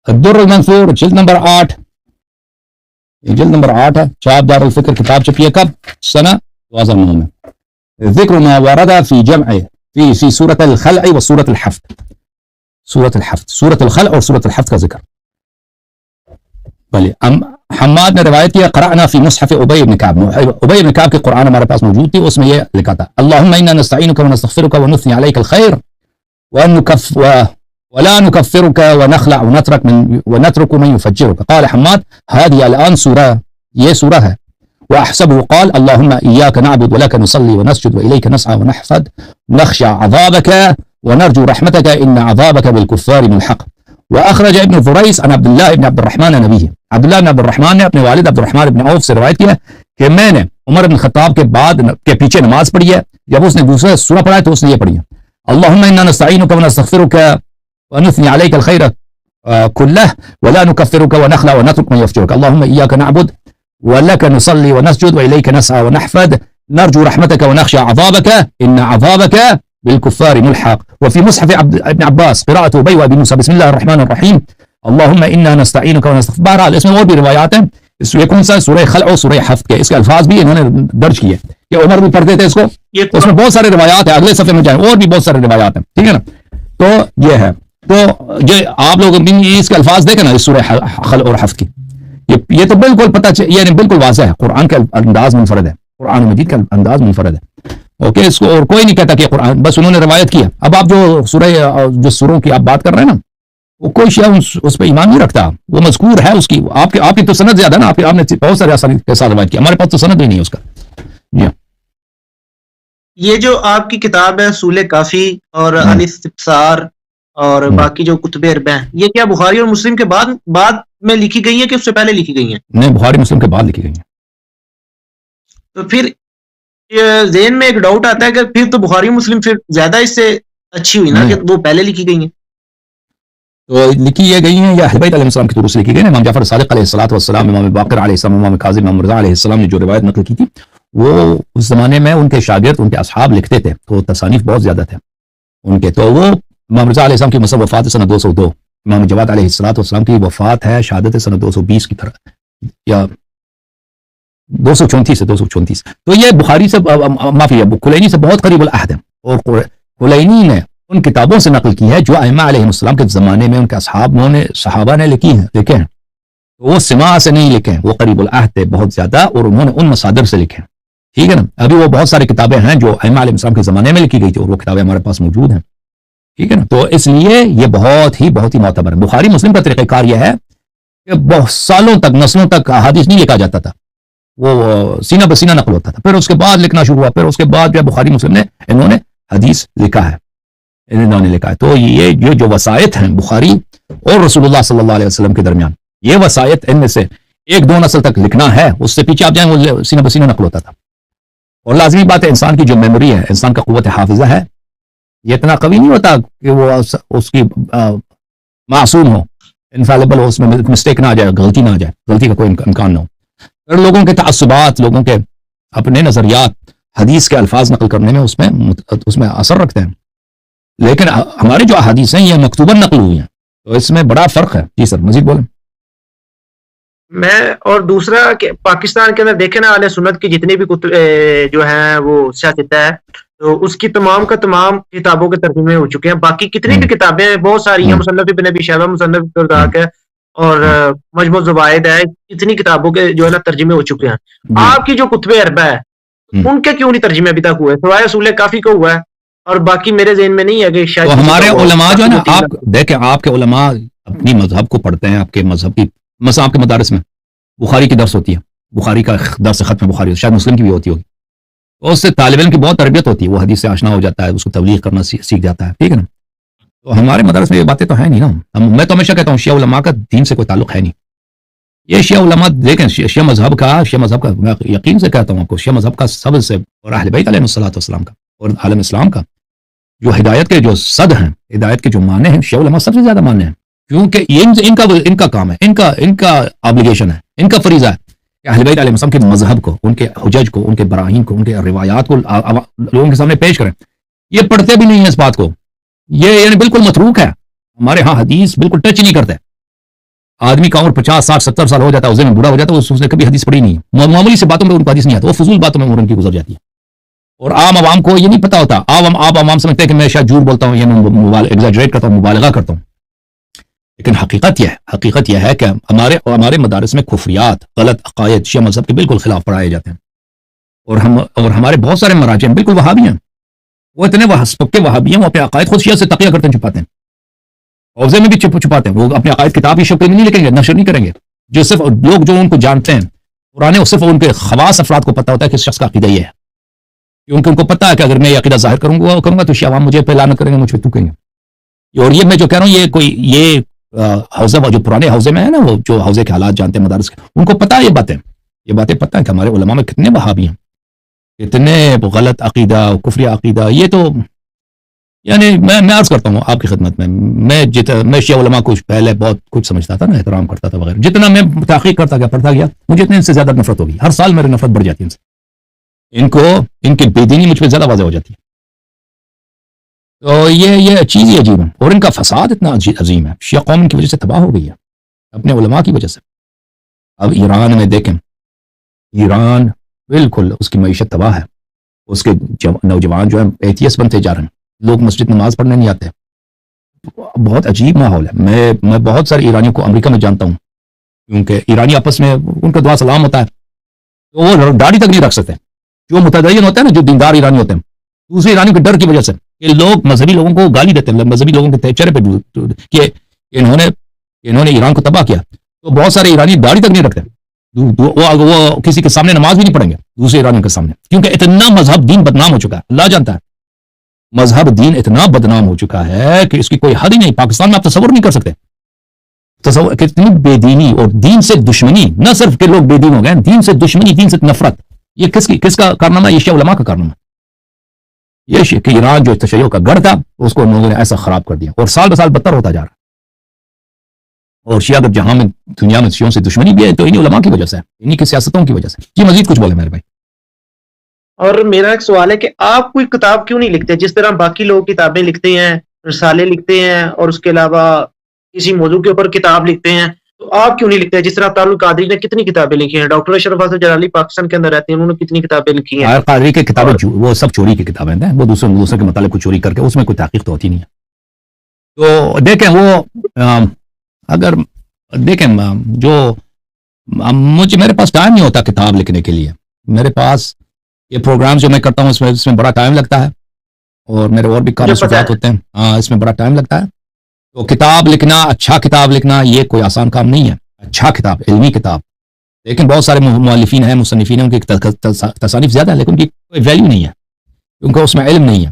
A: الدر المنثور جلد نمبر 8, یہ جلد نمبر 8 ہے, چاپ دار الفکر. کتاب چھپی ہے کب؟ سنہ 2009 میں. ذکر ما ورد فی جمع فی سورۃ الخلع و سورۃ الحفت. سورۃ الحفت, سورۃ الخلع اور سورۃ الحفت کا ذکر. بھلے حماد نے روایت کیا قرأنا فی مصحف ابی بن کعب. ابی بن کعب کے قرآن ہمارے پاس موجود تھی, اس میں یہ لکھا تھا اللہم انا نستعینک ونستغفرک ونثنی علیک الخیر ولا نكفرك ونخلع ونترك من يفجرك. قال حماد هذه الآن سورة, یہ سورة ہے. وأحسبه قال اللهم إياك نعبد ولك نصلي ونسجد وإليك نسعى ونحفد نخشى عذابك ونرجو رحمتك إن عذابك بالكفار ملحق. وأخرج ابن ذريس عن عبد الله بن عبد الرحمن عن أبيه. عبداللہ بن عبد الرحمن نے اپنے والد عبد الرحمن بن عوف سے روایت کیا کہ میں نے عمر بن خطاب کے بعد کے پیچھے نماز پڑھی ہے. جب اس نے دوسرا سورہ پڑھا تو اس نے یہ پڑھی ہے اللهم إنا نستعينك ونستغفرك ونثني عليك الخير كله ولا نكفرك ونخلع ونترك من يفجرك اللهم إياك نعبد ولك نصلي ونسجد وإليك نسعى ونحفد نرجو رحمتك ونخشى عذابك إن عذابك بالكفار ملحق. وفي مصحف ابن عباس قراءة أبي وأبي موسى بسم الله الرحمن الرحيم اللهم إنا نستعينك ونستغفرك. بہرحال اس میں اور بھی روایات ہیں. اس یہ کون سا سورہ خلع اور سورہ حفظ کے اس کے الفاظ بھی انہوں نے درج کیے کہ عمر بھی پڑھتے تھے اس کو. اس میں بہت سارے روایات ہیں, اگلے صفحے میں جائیں اور بھی بہت سارے روایات ہیں, ٹھیک ہے نا. تو یہ ہے, تو یہ آپ لوگ اس کے الفاظ دیکھیں نا اس سورہ خلع اور حفظ کی, یہ تو بالکل پتہ یعنی بالکل واضح ہے. قرآن کا انداز منفرد ہے, قرآن مجید کا انداز منفرد ہے. اوکے, اس کو اور کوئی نہیں کہتا کہ قرآن, بس انہوں نے روایت کیا. اب آپ جو سوروں کی آپ بات کر رہے ہیں نا, وہ کوئی شیعہ اس پہ ایمان نہیں رکھتا, وہ مذکور ہے اس کی. آپ کی تو سند زیادہ نا, آپ نے بہت سارے آسانی کے ساتھ روایت کیا, ہمارے پاس تو سند بھی نہیں ہے اس کا. جی
B: یہ جو آپ کی کتاب ہے اصول کافی اور الاستبصار اور باقی جو کتب اربع ہیں, یہ کیا بخاری اور مسلم کے بعد میں لکھی گئی ہیں کہ اس سے پہلے لکھی گئی ہیں؟
A: نہیں, بخاری مسلم کے بعد لکھی گئی ہیں.
B: تو پھر ذہن میں ایک ڈاؤٹ آتا ہے کہ پھر تو بخاری مسلم پھر زیادہ اس سے اچھی ہوئی نا کہ وہ پہلے لکھی گئی ہیں.
A: تو لکھی یہ گئی ہیں یا اہل بیت علیہ السلام کی طرف سے لکھی گئی ہیں. امام جعفر صادق علیہ الصلوۃ والسلام, امام باقر علیہ السلام, امام کاظم, امام رضا علیہ السلام نے جو روایت نقل کی تھی, وہ اس زمانے میں ان کے شاگرد, ان کے اصحاب لکھتے تھے, تو تصانیف بہت زیادہ تھے ان کے. تو وہ امام رضا علیہ السلام کی مثلا وفات سنہ 202, امام جواد علیہ الصلوۃ والسلام کی وفات ہے شہادت سنہ 220 کی طرح یا 234 سے 234. تو یہ بخاری سے معافی ہے کلینی سے بہت قریب العہد ہے, اور کلینی نے ان کتابوں سے نقل کی ہے جو ائمہ علیہ السلام کے زمانے میں ان کے صحابہ نے لکھی ہیں, لکھے ہیں. وہ سماع سے نہیں لکھے ہیں, وہ قریب العہد تھے بہت زیادہ, اور انہوں نے ان مصادر سے لکھے ہیں, ٹھیک ہے نا. ابھی وہ بہت ساری کتابیں ہیں جو ائمہ علیہ السلام کے زمانے میں لکھی گئی تھی, اور وہ کتابیں ہمارے پاس موجود ہیں, ٹھیک ہے نا. تو اس لیے یہ بہت ہی معتبر ہے. بخاری مسلم کا طریقہ کار یہ ہے کہ بہت سالوں تک, نسلوں تک احادیث نہیں لکھا جاتا تھا, وہ سینہ بسینہ نقل ہوتا تھا. پھر اس کے بعد لکھنا شروع ہوا, پھر اس کے بعد جو بخاری مسلم نے انہوں نے حدیث لکھا ہے, انہوں نے لکھا ہے. تو یہ جو وسائط ہیں بخاری اور رسول اللہ صلی اللہ علیہ وسلم کے درمیان, یہ وسائط ان میں سے ایک دو نسل تک لکھنا ہے, اس سے پیچھے آپ جائیں وہ سینہ بسینہ نقل ہوتا تھا. اور لازمی بات ہے انسان کی جو میموری ہے, انسان کا قوت حافظہ ہے, یہ اتنا قوی نہیں ہوتا کہ وہ اس کی معصوم ہو, انفالبل ہو, اس میں مسٹیک نہ آ جائے, غلطی نہ آ جائے, غلطی کا کوئی امکان نہ ہو. پھر لوگوں کے تعصبات, لوگوں کے اپنے نظریات حدیث کے الفاظ نقل کرنے میں اس میں اثر رکھتے ہیں. لیکن ہماری جو احادیث ہیں یہ مکتوباً نقل ہوئی ہیں, تو اس میں بڑا فرق ہے. جی سر, مزید بولیں.
B: میں اور دوسرا کہ پاکستان کے اندر دیکھیں نا, اہل سنت کی جتنی بھی جو ہیں وہ سیاست ہے, تو اس کی تمام کا تمام کتابوں کے ترجمے ہو چکے ہیں. باقی کتنی بھی کتابیں بہت ساری ہیں, مصنف ابن ابی شیبہ, مصنف الرزاق ہے, اور مجموع الزوائد ہے, اتنی کتابوں کے جو ہے نا ترجمے ہو چکے ہیں. آپ کی جو کتب اربع ہے ان کے کیوں نہیں ترجمے ابھی تک ہوئے؟ سوائے اصول کافی کا ہوا ہے, اور باقی میرے ذہن میں نہیں ہے کہ شاید
A: ہمارے علماء جو ہے نا, آپ دیکھیں آپ کے علماء اپنی مذہب کو پڑھتے ہیں. آپ کے مذہب کی مثلا آپ کے مدارس میں بخاری کی درس ہوتی ہے, بخاری کا درس ختم بخاری, شاید مسلم کی بھی ہوتی ہوگی, تو اس سے طالب علم کی بہت تربیت ہوتی ہے, وہ حدیث سے آشنا ہو جاتا ہے, اس کو تبلیغ کرنا سیکھ جاتا ہے, ٹھیک ہے نا. تو ہمارے مدارس میں یہ باتیں تو ہیں نہیں نا. میں تو ہمیشہ کہتا ہوں شیعہ علماء کا دین سے کوئی تعلق ہے نہیں. یہ شیعہ علماء دیکھیں, شیعہ مذہب کا میں یقین سے کہتا ہوں آپ کو, شیعہ مذہب کا سب سے, اور اہل بیت علیہ الصلوۃ والسلام کا اور عالم اسلام کا جو ہدایت کے جو صد ہیں, ہدایت کے جو معنی ہیں, شیعہ علماء سب سے زیادہ معنی ہیں. کیونکہ ان کا کام ہے, ان کا آبلیگیشن ہے, ان کا فریضہ ہے کہ اہل بیت علیہ السلام کے مذہب کو, ان کے حجج کو, ان کے براہین کو, ان کے روایات کو لوگوں کے سامنے پیش کریں. یہ پڑھتے بھی نہیں ہیں اس بات کو, یہ یعنی بالکل متروک ہے. ہمارے ہاں حدیث بالکل ٹچ نہیں کرتے. آدمی کا عمر 50 60 70 سال ہو جاتا ہے, اس میں بوڑھا ہو جاتا ہے, اس نے کبھی حدیث پڑھی نہیں ہے. معمولی سے باتوں میں ان کو حدیث نہیں آتا, وہ فضول باتوں میں عمر ان کی گزر جاتی ہے. اور عام عوام کو یہ نہیں پتا ہوتا. آپ عوام سمجھتے ہیں کہ میں شاید جھوٹ بولتا ہوں یا میں ایگزیجریٹ کرتا ہوں, مبالغہ کرتا ہوں. لیکن حقیقت یہ ہے کہ ہمارے مدارس میں کفریات, غلط عقائد, شیعہ مذہب کے بالکل خلاف پڑھائے جاتے ہیں. اور ہمارے بہت سارے مراجع بالکل وہابی ہیں, وہ اتنے پکے وہابی ہیں, وہ اپنے عقائد خود شیعہ سے تقیہ کرتے ہیں, چھپاتے ہیں, حوضے میں بھی چھپاتے ہیں. وہ اپنے عقائد کتاب کی شکل میں نہیں لکھیں گے, نشر نہیں کریں گے. جو صرف لوگ جو ان کو جانتے ہیں پرانے, صرف ان کے خواص افراد کو پتہ ہوتا ہے کہ اس شخص کا عقیدہ یہ ہے, کیونکہ ان کو پتہ ہے کہ اگر میں یہ عقیدہ ظاہر کروں گا تو شیعہ عوام مجھے پہ لعنت کریں گے, مجھ پہ تھوکیں گے. اور یہ میں جو کہہ رہا ہوں, یہ حوزے جو پرانے حوزے میں ہے نا، وہ جو حوزے کے حالات جانتے ہیں مدارس کے، ان کو پتہ ہے یہ باتیں پتہ ہے کہ ہمارے علماء میں کتنے وہابی ہیں، کتنے غلط عقیدہ کفری عقیدہ. یہ تو یعنی میں عرض کرتا ہوں آپ کی خدمت میں، میں شیعہ علماء کو پہلے بہت کچھ سمجھتا تھا نا، احترام کرتا تھا وغیرہ، جتنا میں تحقیق کرتا گیا پڑھتا گیا مجھے اتنے ان سے زیادہ نفرت ہوگی، ہر سال میری نفرت بڑھ جاتی ہے ان سے، ان کی بے دینی مجھ پہ زیادہ واضح ہو جاتی ہے. تو یہ چیز ہی عجیب ہے، اور ان کا فساد اتنا عظیم ہے، شیعہ قوم ان کی وجہ سے تباہ ہو گئی ہے، اپنے علماء کی وجہ سے. اب ایران میں دیکھیں، ایران بالکل اس کی معیشت تباہ ہے، اس کے نوجوان جو ہیں ایتھیسٹ بنتے جا رہے ہیں، لوگ مسجد نماز پڑھنے نہیں آتے، بہت عجیب ماحول ہے. میں بہت سارے ایرانیوں کو امریکہ میں جانتا ہوں، کیونکہ ایرانی آپس میں ان کا دعا سلام ہوتا ہے، تو وہ داڑھی تک نہیں رکھ سکتے. جو متدین ہوتے ہیں نا، جو دیندار ایرانی ہوتے ہیں، دوسرے ایرانیوں کے ڈر کی وجہ سے کہ لوگ مذہبی لوگوں کو گالی دیتے ہیں، مذہبی لوگوں کے چہرے پہ کہ انہوں نے ایران کو تباہ کیا، تو بہت سارے ایرانی داڑھی تک نہیں رکھتے، وہ کسی کے سامنے نماز بھی نہیں پڑھیں گے دوسرے ایرانیوں کے سامنے، کیونکہ اتنا مذہب دین بدنام ہو چکا ہے. اللہ جانتا ہے مذہب دین اتنا بدنام ہو چکا ہے کہ اس کی کوئی حد ہی نہیں. پاکستان میں آپ تصور نہیں کر سکتے کتنی بے دینی اور دین سے دشمنی، نہ صرف کہ لوگ بے دین ہو گئے، دین سے دشمنی، دین سے نفرت. یہ کس کا کارنامہ ہے؟ یہ شیعہ علماء کا کارنامہ ہے. یہ کہ ایران جو تشیع کا گڑھ تھا اس کو لوگوں نے ایسا خراب کر دیا، اور سال بسال بدتر ہوتا جا رہا ہے. اور شیعہ اگر جہاں میں دنیا میں شیعوں سے دشمنی بھی ہے تو انہی علماء کی وجہ سے، انہی کی سیاستوں کی وجہ سے. یہ مزید کچھ بولے میرے بھائی.
B: اور میرا ایک سوال ہے کہ آپ کوئی کتاب کیوں نہیں لکھتے جس طرح باقی لوگ کتابیں لکھتے ہیں، رسالے لکھتے ہیں، اور اس کے علاوہ کسی موضوع کے اوپر کتاب لکھتے ہیں، تو آپ کیوں نہیں لکھتے؟ جس طرح طارق القادری نے کتنی کتابیں لکھی ہیں، ڈاکٹر اشرف حسن جلالی پاکستان کے اندر رہتے ہیں، انہوں نے کتنی کتابیں لکھی ہیں.
A: قادری کی کتابیں وہ سب چوری کی کتابیں ہیں، وہ دوسرے کے متعلق کو چوری کر کے، اس میں کوئی تحقیق تو ہوتی نہیں ہے. تو دیکھیں وہ اگر دیکھیں جو میرے پاس ٹائم نہیں ہوتا کتاب لکھنے کے لیے. میرے پاس یہ پروگرام جو میں کرتا ہوں اس میں بڑا ٹائم لگتا ہے، اور میرے اور بھی کام مصروفیات ہوتے ہیں، اس میں بڑا ٹائم لگتا ہے. تو کتاب لکھنا، اچھا کتاب لکھنا، یہ کوئی آسان کام نہیں ہے. اچھا کتاب، علمی کتاب، لیکن بہت سارے مؤلفین ہیں، مصنفین ہیں، ان کی تصانیف زیادہ ہے، لیکن ان کی کوئی ویلیو نہیں ہے، کیونکہ اس میں علم نہیں ہے،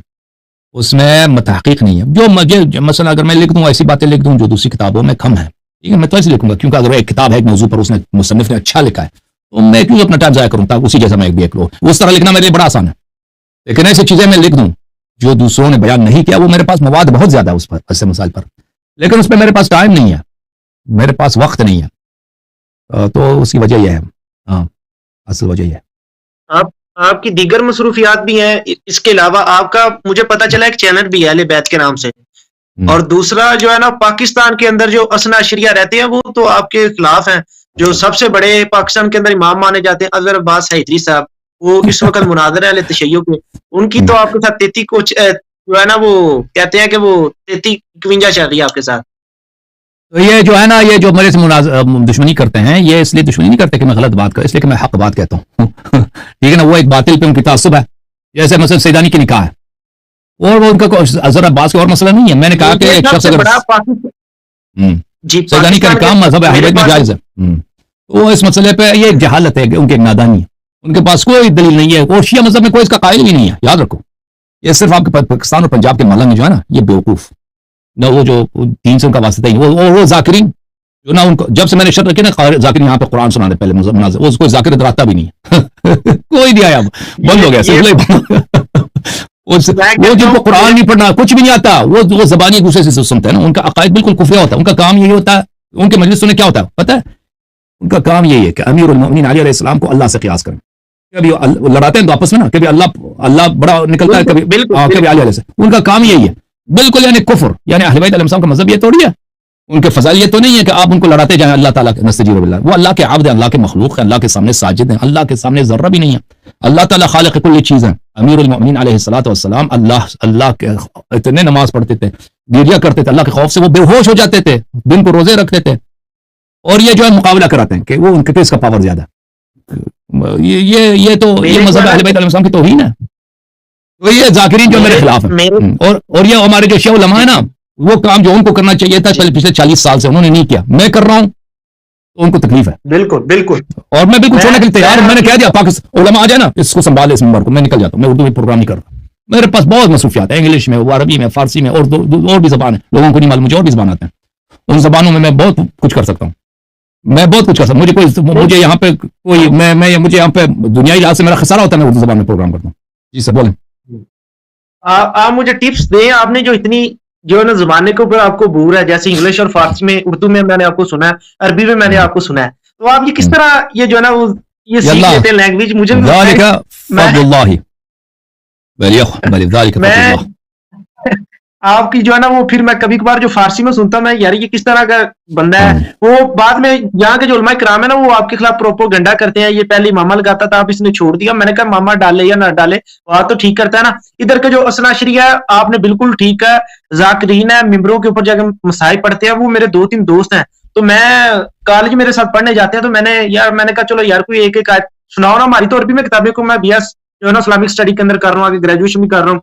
A: اس میں تحقیق نہیں ہے. جو مثلا اگر میں لکھ دوں ایسی باتیں لکھ دوں جو دوسری کتابوں میں کم ہے، ٹھیک ہے، میں تو ایسے لکھوں گا، کیونکہ اگر ایک کتاب ہے ایک موضوع پر مصنف نے اچھا لکھا ہے، تو میں کیوں اپنا ٹائم ضائع کروں؟ اسی جیسا میں ایک لوں، اس طرح لکھنا میرے لیے بڑا آسان ہے. لیکن ایسی چیزیں میں لکھ دوں جو دوسروں نے بیان نہیں کیا، وہ میرے پاس مواد بہت زیادہ ہے اس پر، ایسے مسائل پر، لیکن اس پہ میرے پاس ٹائم نہیں ہے، میرے پاس وقت نہیں ہے. تو اس کی وجہ یہ ہے، اصل وجہ یہ ہے.
B: آپ کی دیگر مصروفیات بھی ہیں، اس کے علاوہ آپ کا مجھے پتا چلا ایک چینل بھی ہے اہل بیت کے نام سے، اور دوسرا جو ہے نا پاکستان کے اندر جو اثنا عشریہ رہتے ہیں وہ تو آپ کے خلاف ہیں. جو سب سے بڑے پاکستان کے اندر امام مانے جاتے ہیں اظہر عباس حیدری صاحب، وہ اس وقت مناظر ہیں اہل تشیع کے، ان کی تو آپ کے ساتھ 33 کچھ جو ہے نا وہ کہتے ہیں کہ وہ 33-51 چل رہی ہے آپ کے ساتھ.
A: تو یہ جو ہے نا، یہ جو میرے سے دشمنی کرتے ہیں، یہ اس لیے دشمنی نہیں کرتے کہ میں غلط بات کروں، اس لیے کہ میں حق بات کہتا ہوں. ٹھیک ہے نا، وہ ایک باطل پہ ان کی تعصب ہے. جیسے مثلا سیدانی کی نکاح ہے، اور وہ ان کا اظہر عباس کا اور مسئلہ نہیں ہے. میں نے کہا کہ ایک شخص اگر سیدانی کا نکاح مذہب اہل بیت میں جائز ہے، وہ اس مسئلے پہ یہ ایک جہالت ہے کہ ان کی ایک نادانی ہے، ان کے پاس کوئی دلیل نہیں ہے، اور شیعہ مذہب میں کوئی اس کا قائل بھی نہیں ہے. یاد رکھو، یہ صرف آپ کے پاکستان اور پنجاب کے ملنگ جو ہے نا، یہ بیوقوف نہ، وہ جو دین سے ان کا واسطہ ہی، وہ ذاکرین جو نا، ان کو جب سے میں نے شرط رکھی نا ذاکرین یہاں پہ قرآن سنانے پہلے مناظر، وہ کوئی ذاکر دراتا بھی نہیں ہے. کوئی نہیں آیا، بند ہو گیا سلسلہ. وہ جن کو قرآن نہیں پڑھنا، کچھ بھی نہیں آتا، وہ زبانی دوسرے سے سنتے ہیں نا، ان کا عقائد بالکل کفریہ ہوتا ہے. ان کا کام یہی ہوتا ہے، ان کے مجلس میں کیا ہوتا ہے پتہ ہے؟ ان کا کام یہی ہے کہ امیر المؤمنین علی علیہ السلام کو اللہ سے قیاس کریں. کبھی لڑاتے ہیں تو آپس میں نا، کبھی اللہ بڑا نکلتا ہے، کبھی علی علیہ سے. ان کا کام یہی ہے بالکل، یعنی کفر، یعنی اہل بیت علیہ السلام کا مذہب یہ توڑی ہے. ان کے فضائل یہ تو نہیں ہے کہ آپ ان کو لڑاتے جائیں اللہ تعالیٰ کے نستجیب باللہ. وہ اللہ کے عبد ہیں، اللہ کے مخلوق ہیں، اللہ کے سامنے ساجد ہیں، اللہ کے سامنے ذرہ بھی نہیں ہے. اللہ تعالیٰ خالق کل چیز ہے. امیر المؤمنین علیہ الصلوۃ والسلام اللہ کے اتنے نماز پڑھتے تھے، گریا کرتے تھے، اللہ کے خوف سے وہ بے ہوش ہو جاتے تھے، دن کو روزے رکھتے تھے. اور یہ جو ہے مقابلہ کراتے ہیں کہ وہ ان کے کس کا پاور زیادہ ہے. یہ تو یہ مذہب اہل بیت علیہ السلام کی توہین ہے. تو یہ ذاکرین جو میرے خلاف ہیں، اور یہ ہمارے جو شیعہ علماء ہیں نا، وہ کام جو ان کو کرنا چاہیے تھا پچھلے 40 سال سے انہوں نے نہیں کیا، میں کر رہا ہوں تو ان کو تکلیف ہے.
B: بالکل.
A: اور میں بالکل چھوڑنے کے لیے تیار ہوں. میں نے کہہ دیا پاکستان علماء آ جائے نا، اس کو سنبھالے اس منبر کو، میں نکل جاتا ہوں. میں اردو میں پروگرام نہیں کر رہا، میرے پاس بہت مصروفیات ہیں، انگلش میں، عربی میں، فارسی میں، اور بھی زبان ہے، لوگوں کو نہیں معلوم، مجھے اور بھی زبان آتے ہیں. ان زبانوں میں میں بہت کچھ کر سکتا ہوں، میں بہت کچھ کر سکتا ہوں. مجھے یہاں پہ کوئی مجھے یہاں پہ دنیائی لحاظ سے میرا خسارہ ہوتا ہے، میں اردو زبان میں پروگرام کرتا ہوں. جی سر بولیں.
B: آپ مجھے ٹپس دیں. آپ نے جو اتنی جو ہے نا زبانیں کے اوپر آپ کو بور ہے، جیسے انگلش اور فارسی میں، اردو میں میں نے آپ کو سنا ہے، عربی میں نے آپ کو سنا ہے، تو آپ یہ کس طرح یہ جو ہے نا وہ یہ سیکھ لیتے ہیں لینگویج؟ مجھے آپ کی جو ہے نا وہ پھر میں کبھی کبھار جو فارسی میں سنتا ہوں میں، یار یہ کس طرح کا بندہ ہے، وہ بعد میں یہاں کے جو علماء کرام ہے نا وہ آپ کے خلاف پروپوگنڈا کرتے ہیں، یہ پہلے ماما لگاتا تھا، آپ اس نے چھوڑ دیا. میں نے کہا ماما ڈالے یا نہ ڈالے بات تو ٹھیک کرتا ہے نا. ادھر کا جو اسنا شریعہ ہے آپ نے بالکل ٹھیک ہے، ذاکرین ہے، ممبروں کے اوپر جا کے مسائل پڑھتے ہیں، وہ میرے 2-3 دوست ہیں، تو میں کالج میرے ساتھ پڑھنے جاتے ہیں، تو میں نے کہا چلو یار کوئی ایک آیت سناؤ نا. ہماری تو عربی میں کتابیں کو میں BS جو ہے نا اسلامک اسٹڈی کے اندر کر رہا ہوں، آگے گریجویشن بھی کر رہا ہوں،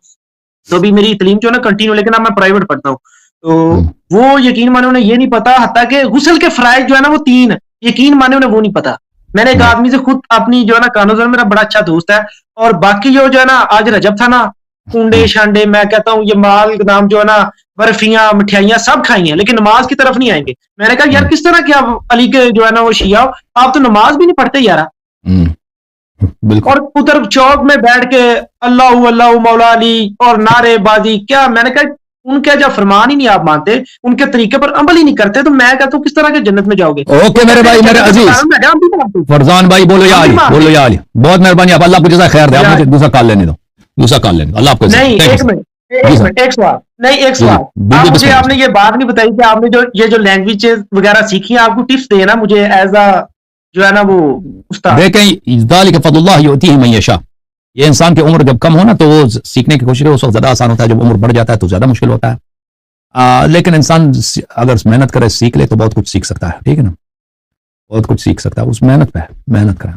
B: تو ابھی میری تعلیم جو ہے نا کنٹینیو، لیکن اب میں پرائیویٹ پڑھتا ہوں. تو وہ یقین مانے انہیں یہ نہیں پتا، حتیٰ کہ غسل کے فرائض جو ہے نا وہ 3 یقین مانے انہیں وہ نہیں پتا. میں نے ایک آدمی سے خود اپنی جو ہے نا کانوزر میرا بڑا اچھا دوست ہے، اور باقی جو ہے نا آج رجب تھا نا، کنڈے شانڈے میں کہتا ہوں یہ مال نام جو ہے نا برفیاں مٹھائیاں سب کھائی ہیں، لیکن نماز کی طرف نہیں آئیں گے. میں نے کہا یار کس طرح کہ آپ علی کے جو ہے نا وہ شیعہ ہو، آپ تو نماز بھی نہیں پڑھتے یار. اور ادھر چوک میں بیٹھ کے اللہ اللہ مولا علی اور نعرے بازی کیا. میں نے کہا ان کے جو فرمان ہی نہیں آپ مانتے، ان کے طریقے پر عمل ہی نہیں کرتے، تو میں کہتا ہوں کس طرح کے جنت میں جاؤ گے.
A: اوکے میرے بھائی، میرے عزیز فرزان بھائی، بولو یا علی، بولو یا علی. بہت مہربانی، آپ اللہ کو جزا خیر دے. آپ مجھے دوسرا کال لینے دو، دوسرا کال لینے دو. اللہ آپ کو
B: نہیں. ایک منٹ ایک سوال مجھے آپ نے یہ بات نہیں بتائی کہ آپ نے یہ جو لینگویج وغیرہ سیکھی ہیں، آپ کو ٹپس دینا مجھے ایز اے جو ہے نا وہ استاد.
A: دیکھیں ذالک فضل اللہ یؤتیہ من یشاء، یہ انسان کی عمر جب کم ہونا تو وہ سیکھنے کی کوشش کرے، اس وقت زیادہ آسان ہوتا ہے. جب عمر بڑھ جاتا ہے تو زیادہ مشکل ہوتا ہے. لیکن انسان اگر محنت کرے، سیکھ لے تو بہت کچھ سیکھ سکتا ہے. ٹھیک ہے نا، بہت کچھ سیکھ سکتا ہے. اس محنت پہ محنت کریں.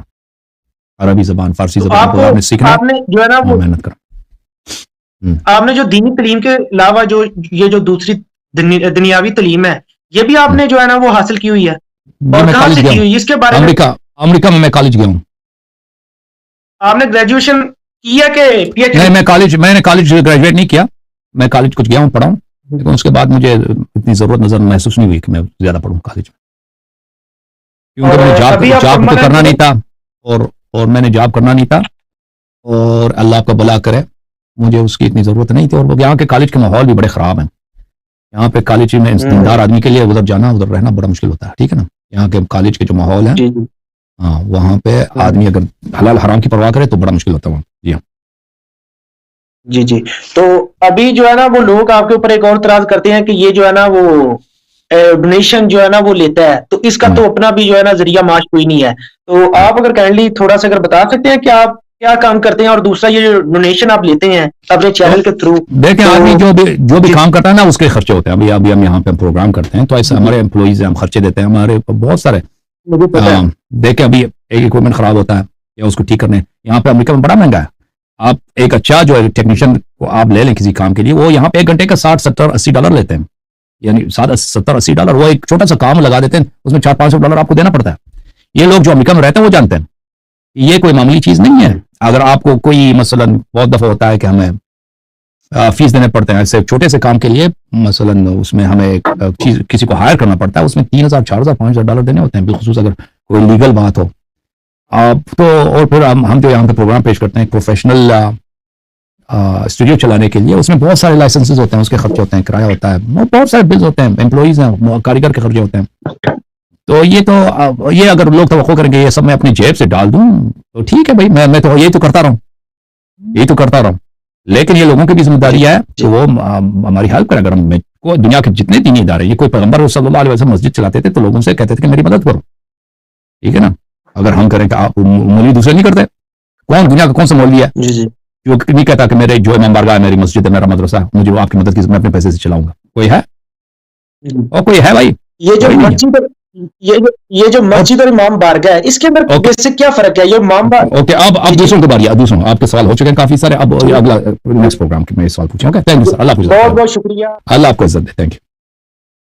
A: عربی زبان، فارسی زبان کو آپ نے سیکھنا،
B: آپ نے جو ہے نا وہ
A: محنت کریں.
B: آپ نے جو دینی تعلیم کے علاوہ جو یہ جو دوسری دنیاوی تعلیم ہے، یہ بھی آپ نے جو ہے نا وہ حاصل کی ہوئی ہے، اور کہاں سے کی ہوئی اس کے بارے میں؟
A: امریکہ میں کالج گیا ہوں.
B: آپ نے گریجویشن کیا کہ پی ایچ ڈی؟
A: نہیں، میں نے کالج گریجویٹ نہیں کیا. میں کالج کچھ گیا ہوں، پڑھا ہوں، لیکن اس کے بعد مجھے اتنی ضرورت نظر محسوس نہیں ہوئی کہ میں زیادہ پڑھوں کالج میں، کیونکہ میں نے جاب تو کرنا نہیں تھا، اور میں نے جاب کرنا نہیں تھا، اور اللہ کا بھلا کرے مجھے اس کی اتنی ضرورت نہیں تھی. اور یہاں کے کالج کے ماحول بھی بڑے خراب ہیں. یہاں پہ کالج میں دیندار آدمی کے لیے ادھر جانا، ادھر رہنا بڑا مشکل ہوتا ہے. ٹھیک ہے نا، یہاں کے کالج کے جو ماحول ہیں، ہاں وہاں پہ آدمی اگر حلال حرام کی پرواہ کرے تو بڑا مشکل ہوتا ہے وہاں.
B: جی. تو ابھی جو ہے نا وہ لوگ آپ کے اوپر ایک اور اعتراض کرتے ہیں کہ یہ جو ہے نا وہ ڈونیشن جو ہے نا وہ لیتا ہے، تو اس کا تو اپنا بھی جو ہے نا ذریعہ معاش کوئی نہیں ہے. تو آپ اگر کائنڈلی تھوڑا سا اگر بتا سکتے ہیں کہ آپ کیا کام کرتے ہیں، اور دوسرا یہ جو ڈونیشن آپ لیتے ہیں اپنے چینل کے تھرو؟
A: دیکھیں آدمی جو بھی کام کرتا ہے نا اس کے خرچے ہوتے ہیں. ابھی ہم یہاں پہ پروگرام کرتے ہیں تو ایسے ہمارے امپلائیز ہیں، ہم خرچے دیتے ہیں، ہمارے بہت سارے. دیکھیں ابھی ایک اکوپمنٹ خراب ہوتا ہے یا اس کو ٹھیک کرنے، یہاں پہ امریکہ میں بڑا مہنگا ہے. آپ ایک اچھا جو ہے ٹیکنیشین کو آپ لے لیں کسی کام کے لیے، وہ یہاں پہ 1 گھنٹے کا $60-70-80 لیتے ہیں، یعنی $70-80. وہ ایک چھوٹا سا کام لگا دیتے ہیں، اس میں $400-500 آپ کو دینا پڑتا ہے. یہ لوگ جو امریکہ میں رہتے ہیں وہ جانتے ہیں یہ کوئی معمولی چیز نہیں ہے. اگر آپ کو کوئی مثلا بہت دفعہ ہوتا ہے کہ ہمیں فیس دینے پڑتے ہیں ایسے چھوٹے سے کام کے لیے، مثلا اس میں ہمیں کسی کو ہائر کرنا پڑتا ہے، اس میں $3,000-4,000-5,000 دینے ہوتے ہیں، بالخصوص اگر کوئی لیگل بات ہو. تو اور پھر ہم جو یہاں پہ پروگرام پیش کرتے ہیں پروفیشنل اسٹوڈیو چلانے کے لیے، اس میں بہت سارے لائسنسز ہوتے ہیں، اس کے خرچے ہوتے ہیں، کرایہ ہوتا ہے، بہت سارے بلز ہوتے ہیں، امپلائیز ہیں، کاریگر کے خرچے ہوتے ہیں. تو یہ اگر لوگ توقع کریں گے یہ سب میں اپنی جیب سے ڈال دوں تو ٹھیک ہے بھائی، میں تو یہی تو کرتا رہا ہوں. لیکن یہ لوگوں کی بھی ذمہ داری ہے کہ وہ ہماری ہیلپ کریں. اگر ہم دنیا کے جتنے دینی ادارے، یہ کوئی پیغمبر صلی اللہ علیہ وسلم مسجد چلاتے تھے تو لوگوں سے کہتے تھے کہ میری مدد کرو. ٹھیک ہے نا، اگر ہم کریں کہ آپ مولوی دوسرے نہیں کرتے، دنیا کا کون سا مولوی ہے جو نہیں کہتا کہ میرے جو امام بارگاہ ہے، میری مسجد ہے، میرا مدرسہ ہے، مجھے وہ آپ کی مدد کی میں اپنے پیسے سے چلاؤں گا؟ کوئی ہے؟ اور کوئی ہے بھائی؟
B: یہ جو مسجد اور امام بارگاہ ہے، اس کے اندر بیسک کیا فرق ہے؟ یہ امام
A: اوکے، اب دوسروں کے بارے دوسروں آپ کے سوال ہو چکے ہیں کافی سارے. اب اگلا نیکسٹ پروگرام میں یہ سوال پوچھیں. Okay, thank you sir. اللہ حافظ.
B: بہت بہت شکریہ.
A: اللہ آپ کو عزت دے. Thank you.